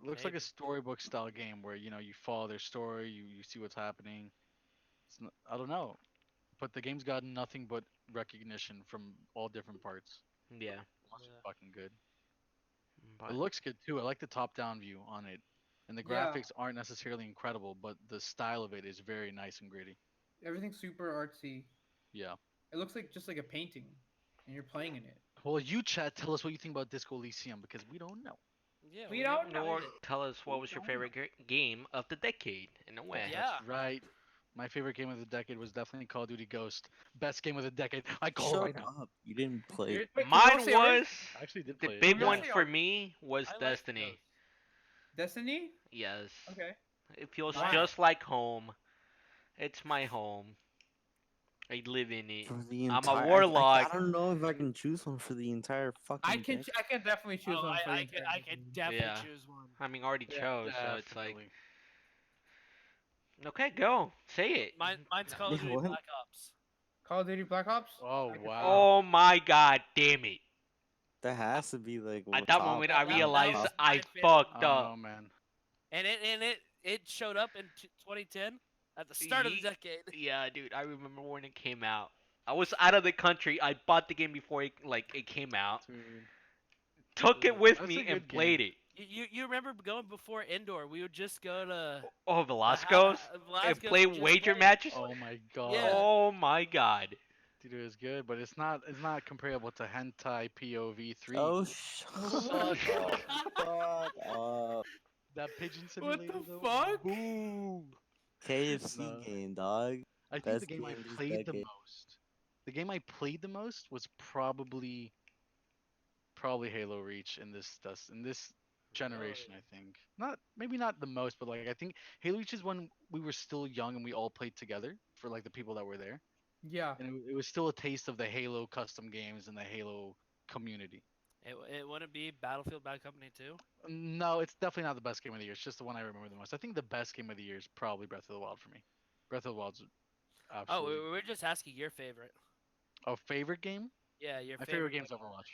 Looks like Maybe. a storybook style game where you follow their story, you see what's happening. I don't know, but the game's got nothing but recognition from all different parts. Yeah. Looks Yeah. fucking good. But It looks good too. I like the top-down view on it, and the Yeah. graphics aren't necessarily incredible, but the style of it is very nice and gritty. everything's super artsy. Yeah. It looks like just like a painting, and you're playing in it. Well, you chat, tell us what you think about Disco Elysium because we don't know. Yeah, We haven't don't know. Nor played it. tell us what was your favorite game of the decade in a way. Yeah. That's right. My favorite game of the decade was definitely Call of Duty Ghost. Best game of the decade. I call it Shut right now. up! You didn't play. Wait, can we all Mine say ours? was I actually did the play big it. Yeah. one Say for ours. me was I like Destiny. Ghost. Destiny. Yes. Okay. It feels Why? just like home. It's my home. I live in it. For the I'm a entire, warlock. I don't know if I can choose one for the entire fucking. I can. decade. I can definitely choose Oh, one. For the I can entire can decade. definitely Yeah. choose one. I mean, already Yeah, chose, so it's like, Definitely. okay, go, say it. Mine's Call of Duty What? Black Ops. Call of Duty Black Ops. Oh I can- wow. Oh my God, damn it! That has to be like. At that top- moment, that- I that realized was I my favorite. fucked I don't know, up. man. And it showed up in 2010 at the start of the Ye- decade. Yeah, dude, I remember when it came out. I was out of the country. I bought the game before it came out. Dude. Took it with That's me a and good played game. it. You remember going before indoor? We would just go to Oh, Velasco's and Velasco's play just wager play- matches. Oh my god. Yeah. Oh my God. Dude, it was good, but it's not comparable to Hentai POV 3. Oh, shut up. That pigeon What simulator. the though? fuck? Boo. KFC No. game, dog. I think Best the game I game this played the decade. most. The game I played the most was probably Halo Reach in this generation, I think. Maybe not the most, but like I think Halo Reach is when we were still young and we all played together for like the people that were there. Yeah. And it was still a taste of the Halo custom games and the Halo community. It wouldn't be Battlefield Bad Company 2. No, it's definitely not the best game of the year. It's just the one I remember the most. I think the best game of the year is probably Breath of the Wild for me. Breath of the Wild's Oh, absolutely. we're just asking your favorite. A favorite game? Yeah, your My favorite game is Overwatch.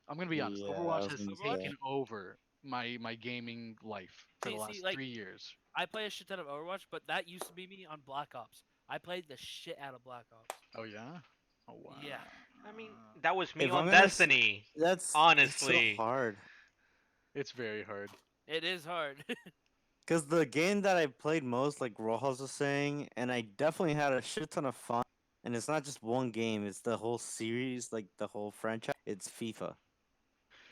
I'm gonna be honest. Yeah, I Overwatch was has gonna say. taken over my gaming life for the See, last like- 3 years. I play a shit ton of Overwatch, but that used to be me on Black Ops. I played the shit out of Black Ops. Oh yeah. Oh wow. Yeah. I mean, that was me If on I'm gonna s- Destiny. That's Honestly. It's so hard. It's very hard. It is hard. Because the game that I played most, like Rojas was saying, and I definitely had a shit ton of fun. And it's not just one game; it's the whole series, like the whole franchise. It's FIFA.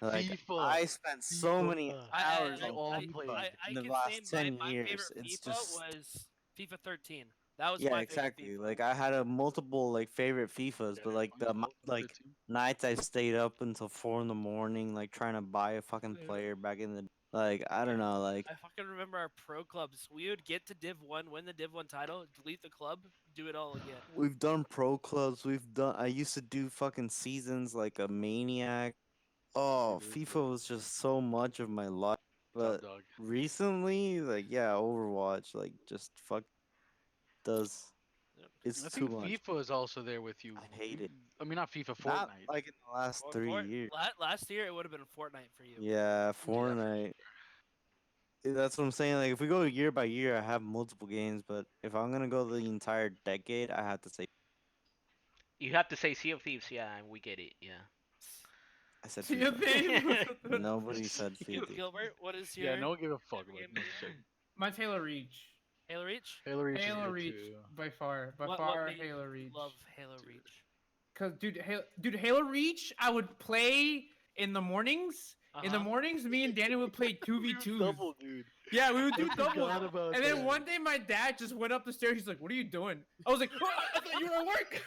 Like FIFA. I spent so many FIFA. hours We on all FIFA played. in I the can say last 10 my years. favorite It's FIFA just was FIFA 13. That was yeah, my favorite exactly. FIFA. Like I had a multiple like favorite FIFAs, Yeah, but dude, like the amount, 2012, like 2013. nights I stayed up until 4 in the morning, like trying to buy a fucking Yeah. player back in the like I don't know, like I fucking remember our pro clubs. We would get to Div 1, win the Div 1 title, delete the club, do it all again. we've done pro clubs, we've done. I used to do fucking seasons like a maniac. Oh, Dude, FIFA was just so much of my life, top but dog. recently, like yeah, Overwatch, like just fuck does. Yep. It's I too think much. FIFA is also there with you. I hate it. I mean, not FIFA, Not Fortnite. like in the last 3 years. Last year, it would have been Fortnite for you. Yeah, Yeah, for Fortnite. That's what I'm saying. Like, if we go year by year, I have multiple games, but if I'm gonna go the entire decade, I have to say You have to say Sea of Thieves, yeah, we get it, yeah. I said See you, FIFA. Dave? Nobody said Gil- FIFA. Gilbert, what is your Yeah, no give a fuck favorite about game? no shit. Mine's Halo Reach. Halo Reach? Halo Reach is Halo good Reach too. by far, What made Halo you Reach. love Halo Reach? Cause Halo Reach, I would play in the mornings. In the Uh-huh. mornings, me and Daniel would play 2v2s. Double, dude. Yeah, we would do I doubles. forgot about And then that. one day my dad just went up the stairs. He's like, "What are you doing?" I was like, "Oh, I thought you were at work."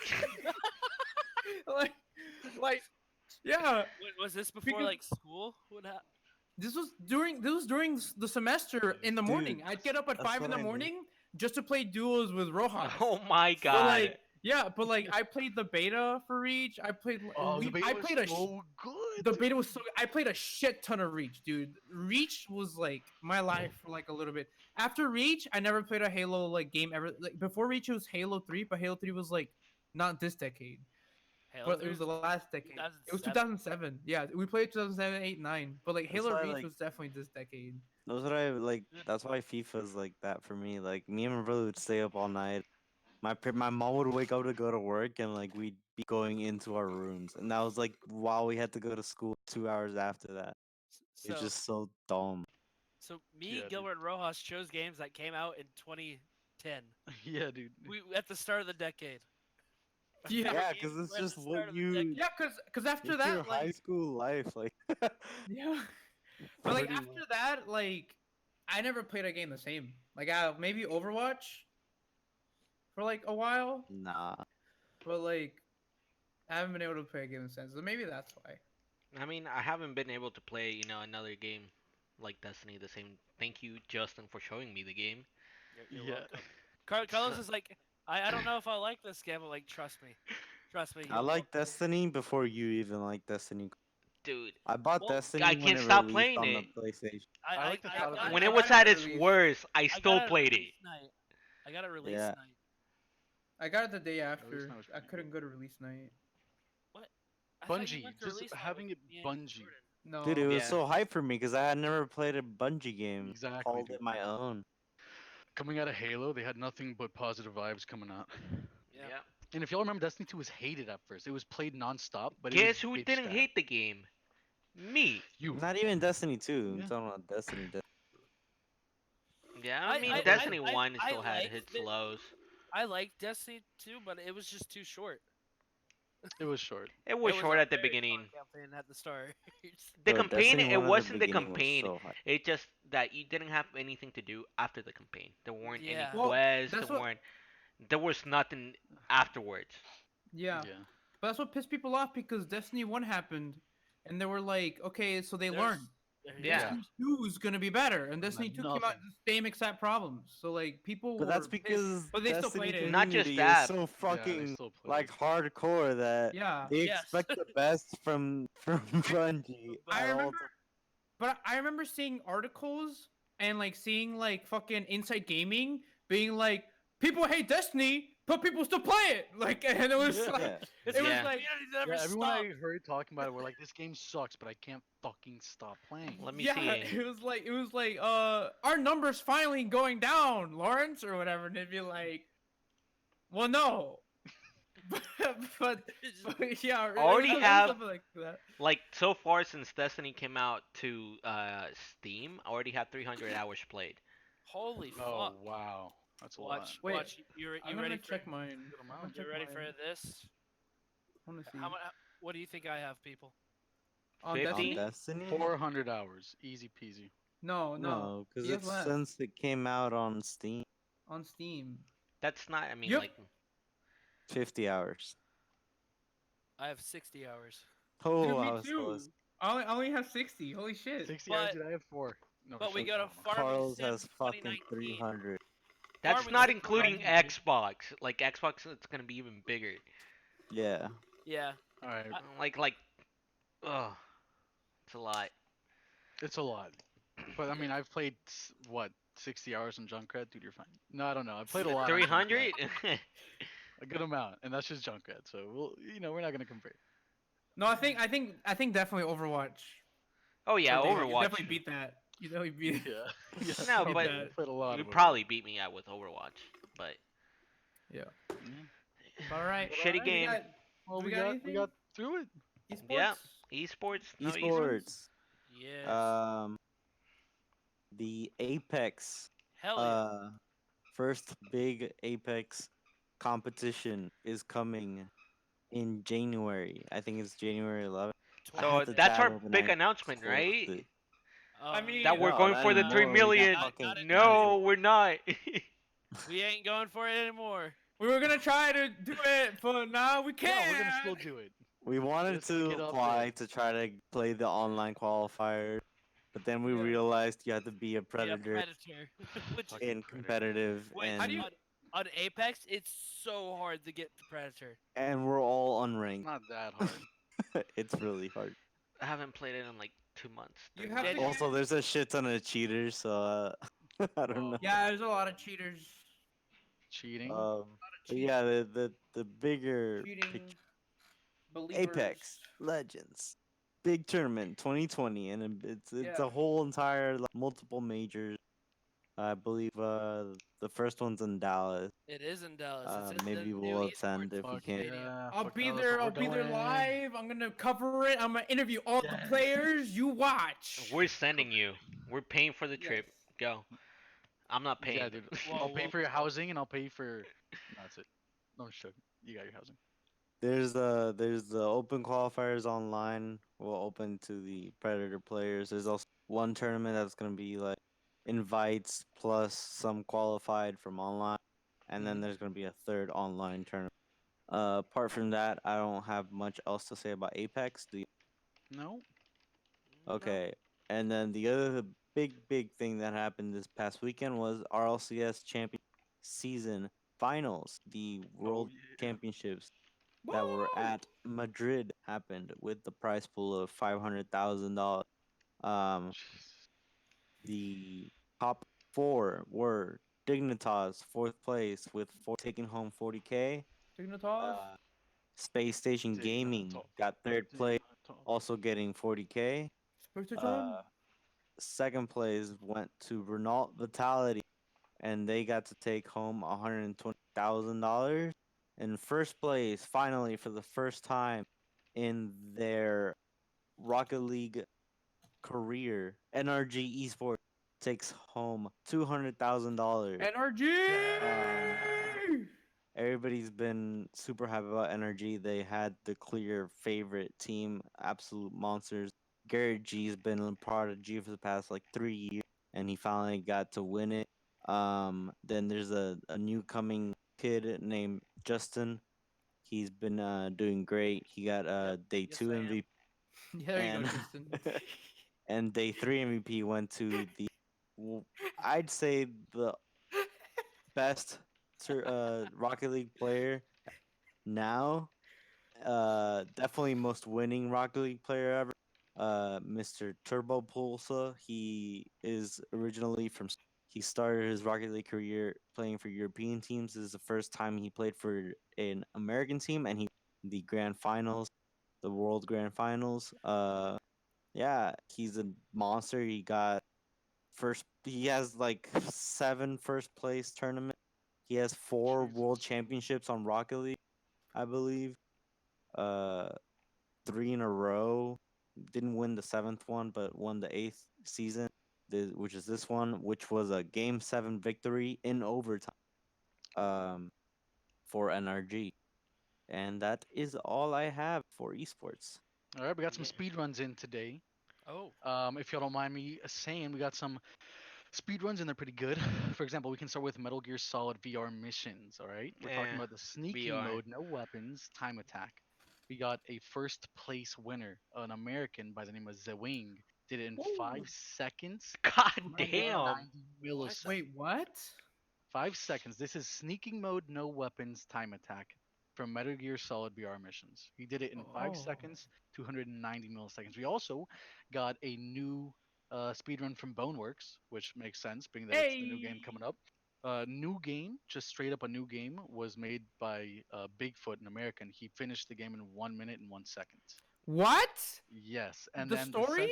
like, yeah. Was this before Because- like school would have? This was during the semester in the Dude, morning. I'd get up at that's 5 in what the I mean. morning just to play duos with Rojas. Oh my But god. like, yeah, but like I played the beta for Reach. I played. Oh, the beta I was played a. so good. The beta was so. I played a shit ton of Reach, dude. Reach was like my life for like a little bit. After Reach, I never played a Halo like game ever. Like before Reach, it was Halo 3, but Halo 3 was like not this decade, Halo but 3 it was the last decade. It was 2007. 2007. Yeah, we played 2007, 8, 9. But like That's Halo why, Reach like- was definitely this decade. That's what I like. That's why FIFA's like that for me. Like, me and my brother would stay up all night. My mom would wake up to go to work, and like we'd be going into our rooms, and that was like while we had to go to school 2 hours after that. It's So, just so dumb. so me, Yeah, dude. Gilbert, and Rojas chose games that came out in 2010. Yeah, dude. We at the start of the decade. Yeah. Yeah, games because it's were at the just start what of the you. decade. Yeah, cause after It's your that, high like, school life, like. yeah. But like Pretty after that, like I never played a game the same. Like maybe Overwatch for like a while, Nah. but like I haven't been able to play a game since. So maybe that's why. I mean, I haven't been able to play, another game like Destiny the same. Thank you, Justin, for showing me the game. You're Yeah. welcome. Carlos is like, I don't know if I like this game, but like, trust me. Trust me. I you'll like love it." Destiny before you even like Destiny. Dude, I bought Well, Destiny I when can't it stop released playing on it. the PlayStation. I like the title. got when I it was got at it its released- worst, I I still got it played it. release night. I got it release Yeah. night. I got it the day Release after. night was I pretty couldn't good. go to release night. I thought you Bungie, went to just release night having with it me and Bungie. Jordan. No. Dude, it was Yeah. so hype for me because I had never played a Bungie game. Exactly, Called dude. it my own. Coming out of Halo, they had nothing but positive vibes coming out. Yeah. Yeah. And if y'all remember, Destiny 2 was hated at first. It was played non-stop, but it Guess was who bitched didn't at. hate the game? Me. You. Not even Destiny 2. Yeah. I'm talking about Destiny. Yeah, I mean, I- Destiny I- 1 I still had liked its it. lows. I liked Destiny 2, but it was just too short. It was short. It was It short a at the very beginning. short campaign at the start. The Bro, campaign, Destiny it 1 at the wasn't the beginning was campaign. so hype. It just that you didn't have anything to do after the campaign. There weren't Yeah. any Well, quests. that's There what- weren't. There was nothing afterwards. Yeah. But that's what pissed people off because Destiny 1 happened, and they were like, okay, so they There's- learned. Yeah. Destiny 2 is gonna be better, and Destiny 2 came out nothing. the same exact problems. So like people. But that's were pissed, because but they still Destiny played it. Not just community that. is so Yeah, they fucking still play like it. hardcore that Yeah. they Yes. expect the best from Bungie. I at all remember, but I remember seeing articles and like seeing like fucking Inside Gaming being like, people hate Destiny, but people still play it. Like, and it was Yeah. like, Yeah. It's it was Yeah. like, never Yeah, everyone stopped. I heard talking about it were like, "This game sucks, but I can't fucking stop playing." Let me yeah, see. it was like, our numbers finally going down, Lawrence, or whatever, and it'd be like, well, no. but yeah, it Already was have- something like that. Like so far since Destiny came out to Steam, I already have 300 hours played. Holy Oh fuck! wow, that's a lot. Watch, Wait, watch. You I'm ready gonna for? check mine. Good I'm amount. gonna check You ready for mine. this? I wanna see. How much? What do you think I have, people? On 50? On Destiny? Destiny? 400 hours, easy peasy. No, no. No, because He has it's less since it came out on Steam, on Steam. That's not. I mean, Yep. like 50 hours. I have 60 hours. Oh, Dude, I me was too. close. I only have 60. Holy shit. 60 hours, But dude. I have 4. No, but we shit, go I to don't know. Farming Carlos Sim has fucking 2019. 300. that's Farming not Sim including 2019. Xbox. Like Xbox, it's gonna be even bigger. Yeah. Yeah. All right, Like, ugh, it's a lot. it's a lot. But I Yeah. mean, I've played what 60 hours on Junkrat, dude. You're fine. No, I don't know. I played a lot on 300? Junkrat, a good amount, and that's just Junkrat. So we're not gonna compare. No, I think definitely Overwatch. Oh yeah, For days. You Overwatch. definitely beat that. You definitely beat it. Yeah, yeah. No, I but played a lot you of it. probably beat me out with Overwatch. But Yeah. Yeah. All right. shitty We game. got, Well, we we got got anything? through it. Esports? Yeah, esports. No esports. Esports. Yes. The Apex. Hell yeah. First big Apex competition is coming in January. I think it's January 11th. I So had the that's tab our open, big I announcement, closed right? it. I mean, That we're No, going not for the anymore. 3 We got million. fucking Not No, we're not. We ain't going for it anymore. we were gonna try to do it, but now we No, can't. we're gonna still do it. We wanted Just to get to up apply there. to try to play the online qualifier, but then we Yeah. realized you have to be a Be a predator predator. Which Fucking in Predator. competitive, wait, How do you- on Apex, it's so hard to get to predator. and we're all unranked. Not that hard. It's really hard. I haven't played it in like 2 months. You 3 have months. to Also, there's a shit ton of cheaters, so I don't know. Yeah, there's a lot of cheaters. Cheating. But yeah, the bigger Cheating. picture. Believers. Apex Legends big tournament 2020, and it's Yeah. a whole entire like, multiple majors. I believe the first one's in Dallas. It is in Dallas. It's in the Maybe new we'll esports attend if we Fuck can. stadium. yeah. I'll fuck be yeah, that's there. what I'll we're be there doing. live. I'm gonna cover it. I'm gonna interview all the Yeah. players. You watch. We're sending you. We're paying for the trip. Yes. Go. I'm not paying. Yeah, dude. Whoa, I'll pay whoa, for your whoa. housing and I'll pay for. No, that's it. No, I'm just joking. You got your housing. There's the open qualifiers online. Will open to the Predator players. There's also one tournament that's gonna be like invites plus some qualified from online, and then Mhm. there's gonna be a third online tournament. Apart from that, I don't have much else to say about Apex. Do you? No. Okay, and then the other big thing that happened this past weekend was RLCS champion season finals. The World yeah. Championships that were Woo! at Madrid happened with the prize pool of $500,000. Um, Jesus. the top four were Dignitas, fourth place with taking home 40K. Dignitas. Space Station Gaming Dignitas. got third place, Dignitas. also getting 40K. Spectrum. Second place went to Renault Vitality, and they got to take home $120,000. In first place, finally for the first time in their Rocket League career, NRG Esports takes home $200,000. NRG. Everybody's been super happy about NRG. They had the clear favorite team, absolute monsters. Garrett G's been a part of G for the past like 3 years, and he finally got to win it. Then there's a new coming kid named Justin. He's been doing great. He got day Yes, two I am. MVP, Yeah, there you and go, Tristan. and day three MVP went to the I'd say the best Rocket League player now. Definitely most winning Rocket League player ever. Mr. Turbo Pulsa. He is originally from. He started his Rocket League career playing for European teams. This is the first time he played for an American team, and he the grand finals, the World Grand Finals. Yeah, he's a monster. He got first. He has like 7 first place tournaments. He has 4 world Jesus. championships on Rocket League, I believe. Uh, 3 in a row. Didn't win the 7th one, but won the 8th season. which is this one, which was a Game 7 victory in overtime for NRG. And that is all I have for esports. All right, we got some Yeah. speed runs in today. Oh, If y'all don't mind me saying, we got some speed runs and they're pretty good. For example, we can start with Metal Gear Solid VR missions. All right, we're talking Eh, about the sneaking VR. mode, no weapons, time attack. We got a first place winner, an American by the name of Zwing. Did it in Ooh. 5 seconds. God my damn. 90 milliseconds. Wait, what? 5 seconds. This is sneaking mode, no weapons, time attack from Metal Gear Solid VR missions. He did it in five Oh. seconds, 290 milliseconds. We also got a new speedrun from Boneworks, which makes sense, being that it's the new game Hey. coming up. New game, just straight up a new game, was made by Bigfoot, an American. He finished the game in 1 minute and 1 second. What? Yes, and The then story?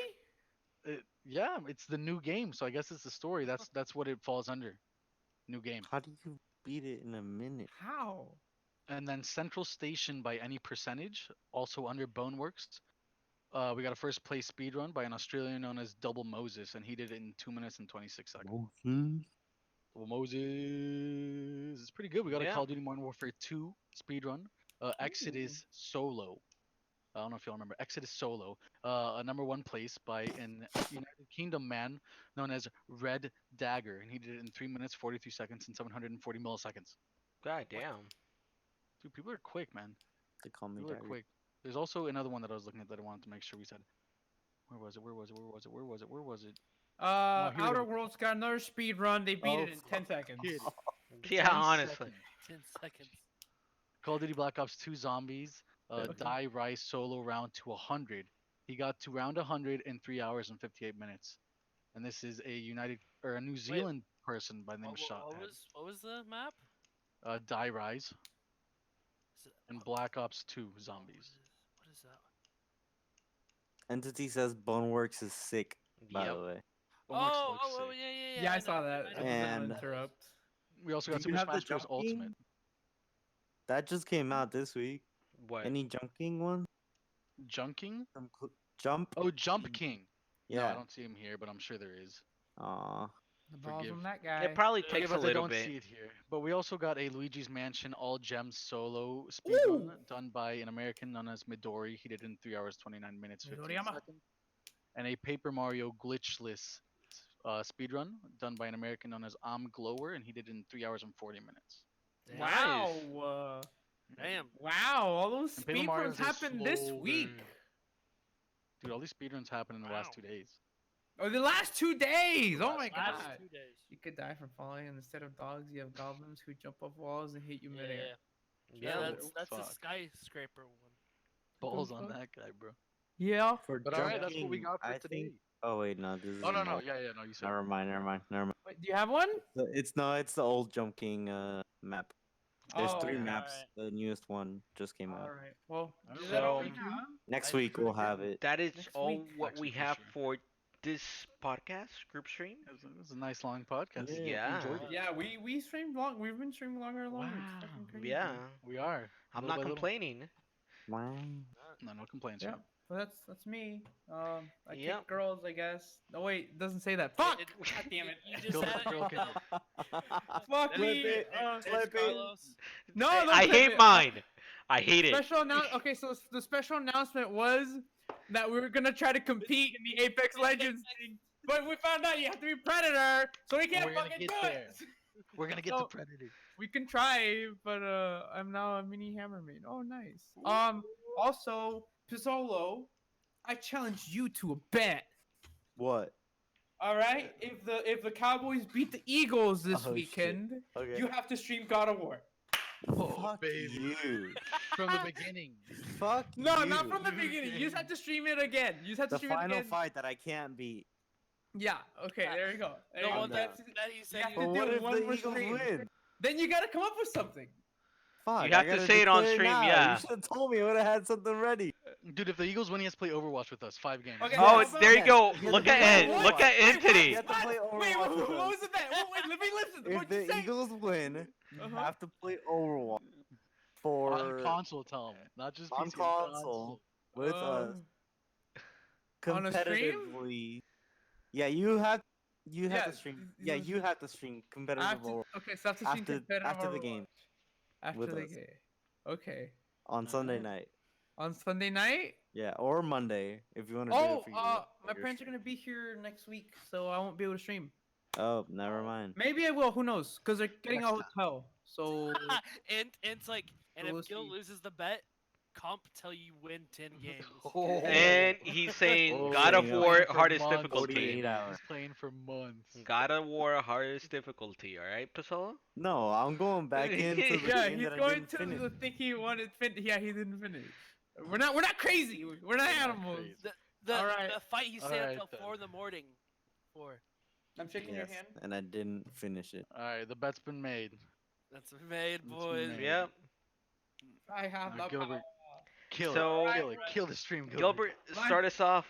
yeah, it's the new game, so I guess it's the story. That's what it falls under. New game. How do you beat it in a minute? How? And then Central Station by any percentage, also under Boneworks. We got a first place speed run by an Australian known as Double Moses, and he did it in 2 minutes and 26 seconds. Double Moses, it's pretty good. We got a Yeah. Call of Duty Modern Warfare 2 speed run. Exodus Solo. I don't know if y'all remember Exodus Solo. A #1 place by an United Kingdom man known as Red Dagger, and he did it in 3 minutes, 43 seconds, and 740 milliseconds. God damn. Dude, people are quick, man. They call me Really Dagger. quick. There's also another one that I was looking at that I wanted to make sure we said. Where was it? Where was it? Where was it? Where was it? Where was it? here we Outer go. Worlds got another speed run. They beat Oh, it in 10 seconds. Kid, Yeah, 10 honestly. seconds. 10 seconds. Call of Duty Black Ops 2 Zombies. Okay. Die Rise solo round to 100. He got to round 100 in 3 hours and 58 minutes. And this is a New Zealand person by the name of Shothead. What was the map? Die Rise Is it- and Black Ops 2 what Zombies. is that? Entity says Boneworks is sick, by Yep. the way. Boneworks looks sick. Yeah. Yeah, I know, saw that. know, I know. was And- gonna interrupt. We also got Do you Super have the Smash Bros. junking? Ultimate. That just came out this week. What? Any junking one? Junking? Jump? Oh, Jump King. No, I Yeah. don't see him here, but I'm sure there is. Aw. The balls Forgive. on that guy. It probably Forgive takes a us, I little don't see bit. it here. But we also got a Luigi's Mansion All Gems solo speedrun Ooh. done by an American known as Midori. He did it in 3 hours, 29 minutes, 15 Midoriyama. seconds. And a Paper Mario glitchless speedrun done by an American known as Glower, and he did it in 3 hours and 40 minutes. Damn. Wow. Damn. Wow. All those And Paper speed Mario's runs a happened this slow week. burn. Dude, all these speedruns happened in the last Wow. 2 days. Oh, the last 2 days. Oh my Last god. 2 days. You could die from falling, and instead of dogs, you have goblins who jump off walls and hit you midair. Yeah, Yeah, that's a fuck. skyscraper one. Balls the on fuck? that guy, bro. Yeah. For But alright, that's what we junking, got for I today. think. Oh wait, no, this is. Oh, no, an no. old- Yeah, no, you said. Never mind. Wait, do you have one? It's the old junking map. There's Oh, 3 okay. maps. Alright. The newest one just came out. All right. Well, Alright. is that all we So- have? Next I week agree. we'll have it. That is Next all week. what Next we week for have sure. for this podcast group stream. It was a nice long podcast. Yeah. Yeah. Enjoyed it. Yeah, we streamed long. We've been streaming longer and longer. It's Wow. fucking crazy. Yeah. We are. I'm Little not by little. complaining. Wow. No complaints. Yeah. Yeah. Well, that's me. I Yep. kick girls, I guess. No, wait, it doesn't say that. Fuck! God damn it. You just Go said for it. girl kicker. Fuck Flip me. it, Flip it. Carlos. No, I, don't I flip hate it. mine. I hate it. Special Okay, so the special announcement was that we were gonna try to compete in the Apex Legends thing, but we found out you have to be Predator, so we can't We're gonna fucking get do there. it. We're gonna get So- the Predator. We can try, but I'm now a mini Hammerman. Oh, nice. Also, Pizzolo, I challenge you to a bet. What? All right, if the Cowboys beat the Eagles this Oh, shit. weekend, Okay. you have to stream God of War. Fuck baby. you. From the beginning. Fuck No, you. not from the beginning. You just have to stream it again. You just have to The stream it final again. fight that I can't beat. Yeah. Okay. There you go. There The you go. one that- that he said have you to But do what if one the more Eagles stream. win? Then you gotta come up with something. Fuck, have I to gotta say it on declare stream, now. yeah. You should have told me. I would have had something ready. Dude, if the Eagles win, he has to play Overwatch with us. 5 games. Okay, Oh, Yes. there you Yes. go. You have Look to at play it. Overwatch. Look at Wait, Entity. You have to play Wait, Overwatch what with was us. the bet? Wait, let me listen. If What'd you the say? Eagles win, you Uh-huh. have to play Overwatch On for console, tell him. Not just on PC, on console with us On a stream? competitively. Yeah, you have You have Yeah, to stream. you Yeah, wanna you stream- have to stream I competitive have to, Overwatch okay, so I have to stream after competitive after the Overwatch game after with the us game. Okay. on Sunday Alright. night. On Sunday night? Yeah, or Monday if you want to do Oh, it for your. my parents are gonna be here next week, so I won't be able to stream. Oh, never mind. Maybe I will. Who knows? Because they're getting a Next time. hotel. So and it's like, and So if we'll Gil see. loses the bet, comp till you win 10 games. And he's saying Oh, God of yeah. War Playing for hardest months, difficulty. 48 hours. He's playing for months. God of War hardest difficulty. All right, Pasola. No, I'm going back into the yeah, game he's that I going didn't to finish. the thing he wanted. Yeah, he didn't finish. We're not crazy. We're not not animals. crazy. The Alright. the fight he stayed Alright until then. 4 in the morning for. I'm shaking your Yes, hand. and I didn't finish it. Alright, the bet's been made. That's made, That's boys. made. Yep. I have Now, the Gilbert, power. kill So- it. Kill it. Kill the stream, Gilbert. Gilbert, start us off.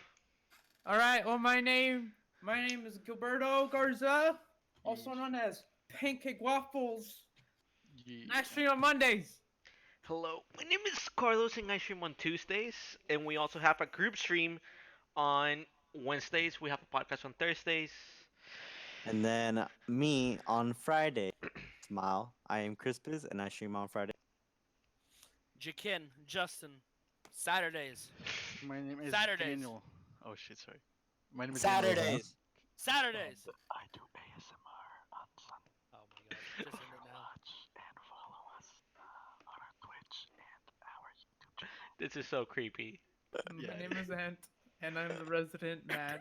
All right. Well, my name is Gilberto Garza, also known as Pancake Waffles. Ye- I stream on Mondays. Hello, my name is Carlos, and I stream on Tuesdays, and we also have a group stream on Wednesdays. We have a podcast on Thursdays. And then me on Friday. Smile. I am Crispus, and I stream on Friday. Jakin, Justin, Saturdays. My name is Saturdays. Daniel. Oh shit, sorry. My name is Daniel. Saturdays. Saturdays. I do ASMR on Sunday. Oh my god, just end it now. And follow us on our Twitch and our YouTube channel. This is so creepy. Yeah. My name is Ant, and I'm the resident mad.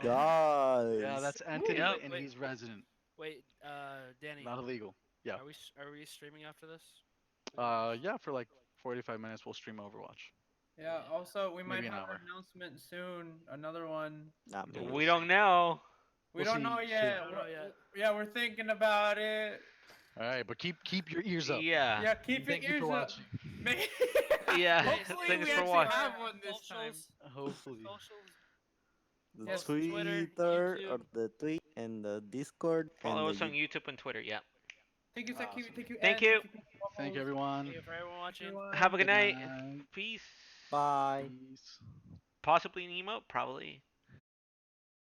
Guys. Yeah, that's Anthony, Yep. and Wait. he's resident, Wait, Danny, not illegal. Yeah. are we streaming after this? Yeah, for like 45 minutes we'll stream Overwatch. Yeah. Also, we might Maybe an have hour. an announcement soon. Another one. Not me. We don't know. We We'll don't know see yet. soon. We don't know yet. Yeah, we're thinking about it. All right, but keep your ears up. Yeah. Yeah, keep Thank your you ears for up. watching. May- Yeah, Hopefully thanks we for actually watching. have one this time. Socials, Hopefully. socials. The Yes, Twitter, Twitter, or YouTube. the tweet, and the Discord. Follow and us the on YouTube and Twitter. Yeah. Thank you, Saki. Awesome. Thank you. Thank Ed, you. Thank you, Waffles. everyone. Thank you for everyone watching. Everyone. Have a good night. night. Peace. Bye. Peace. Possibly an emote, probably.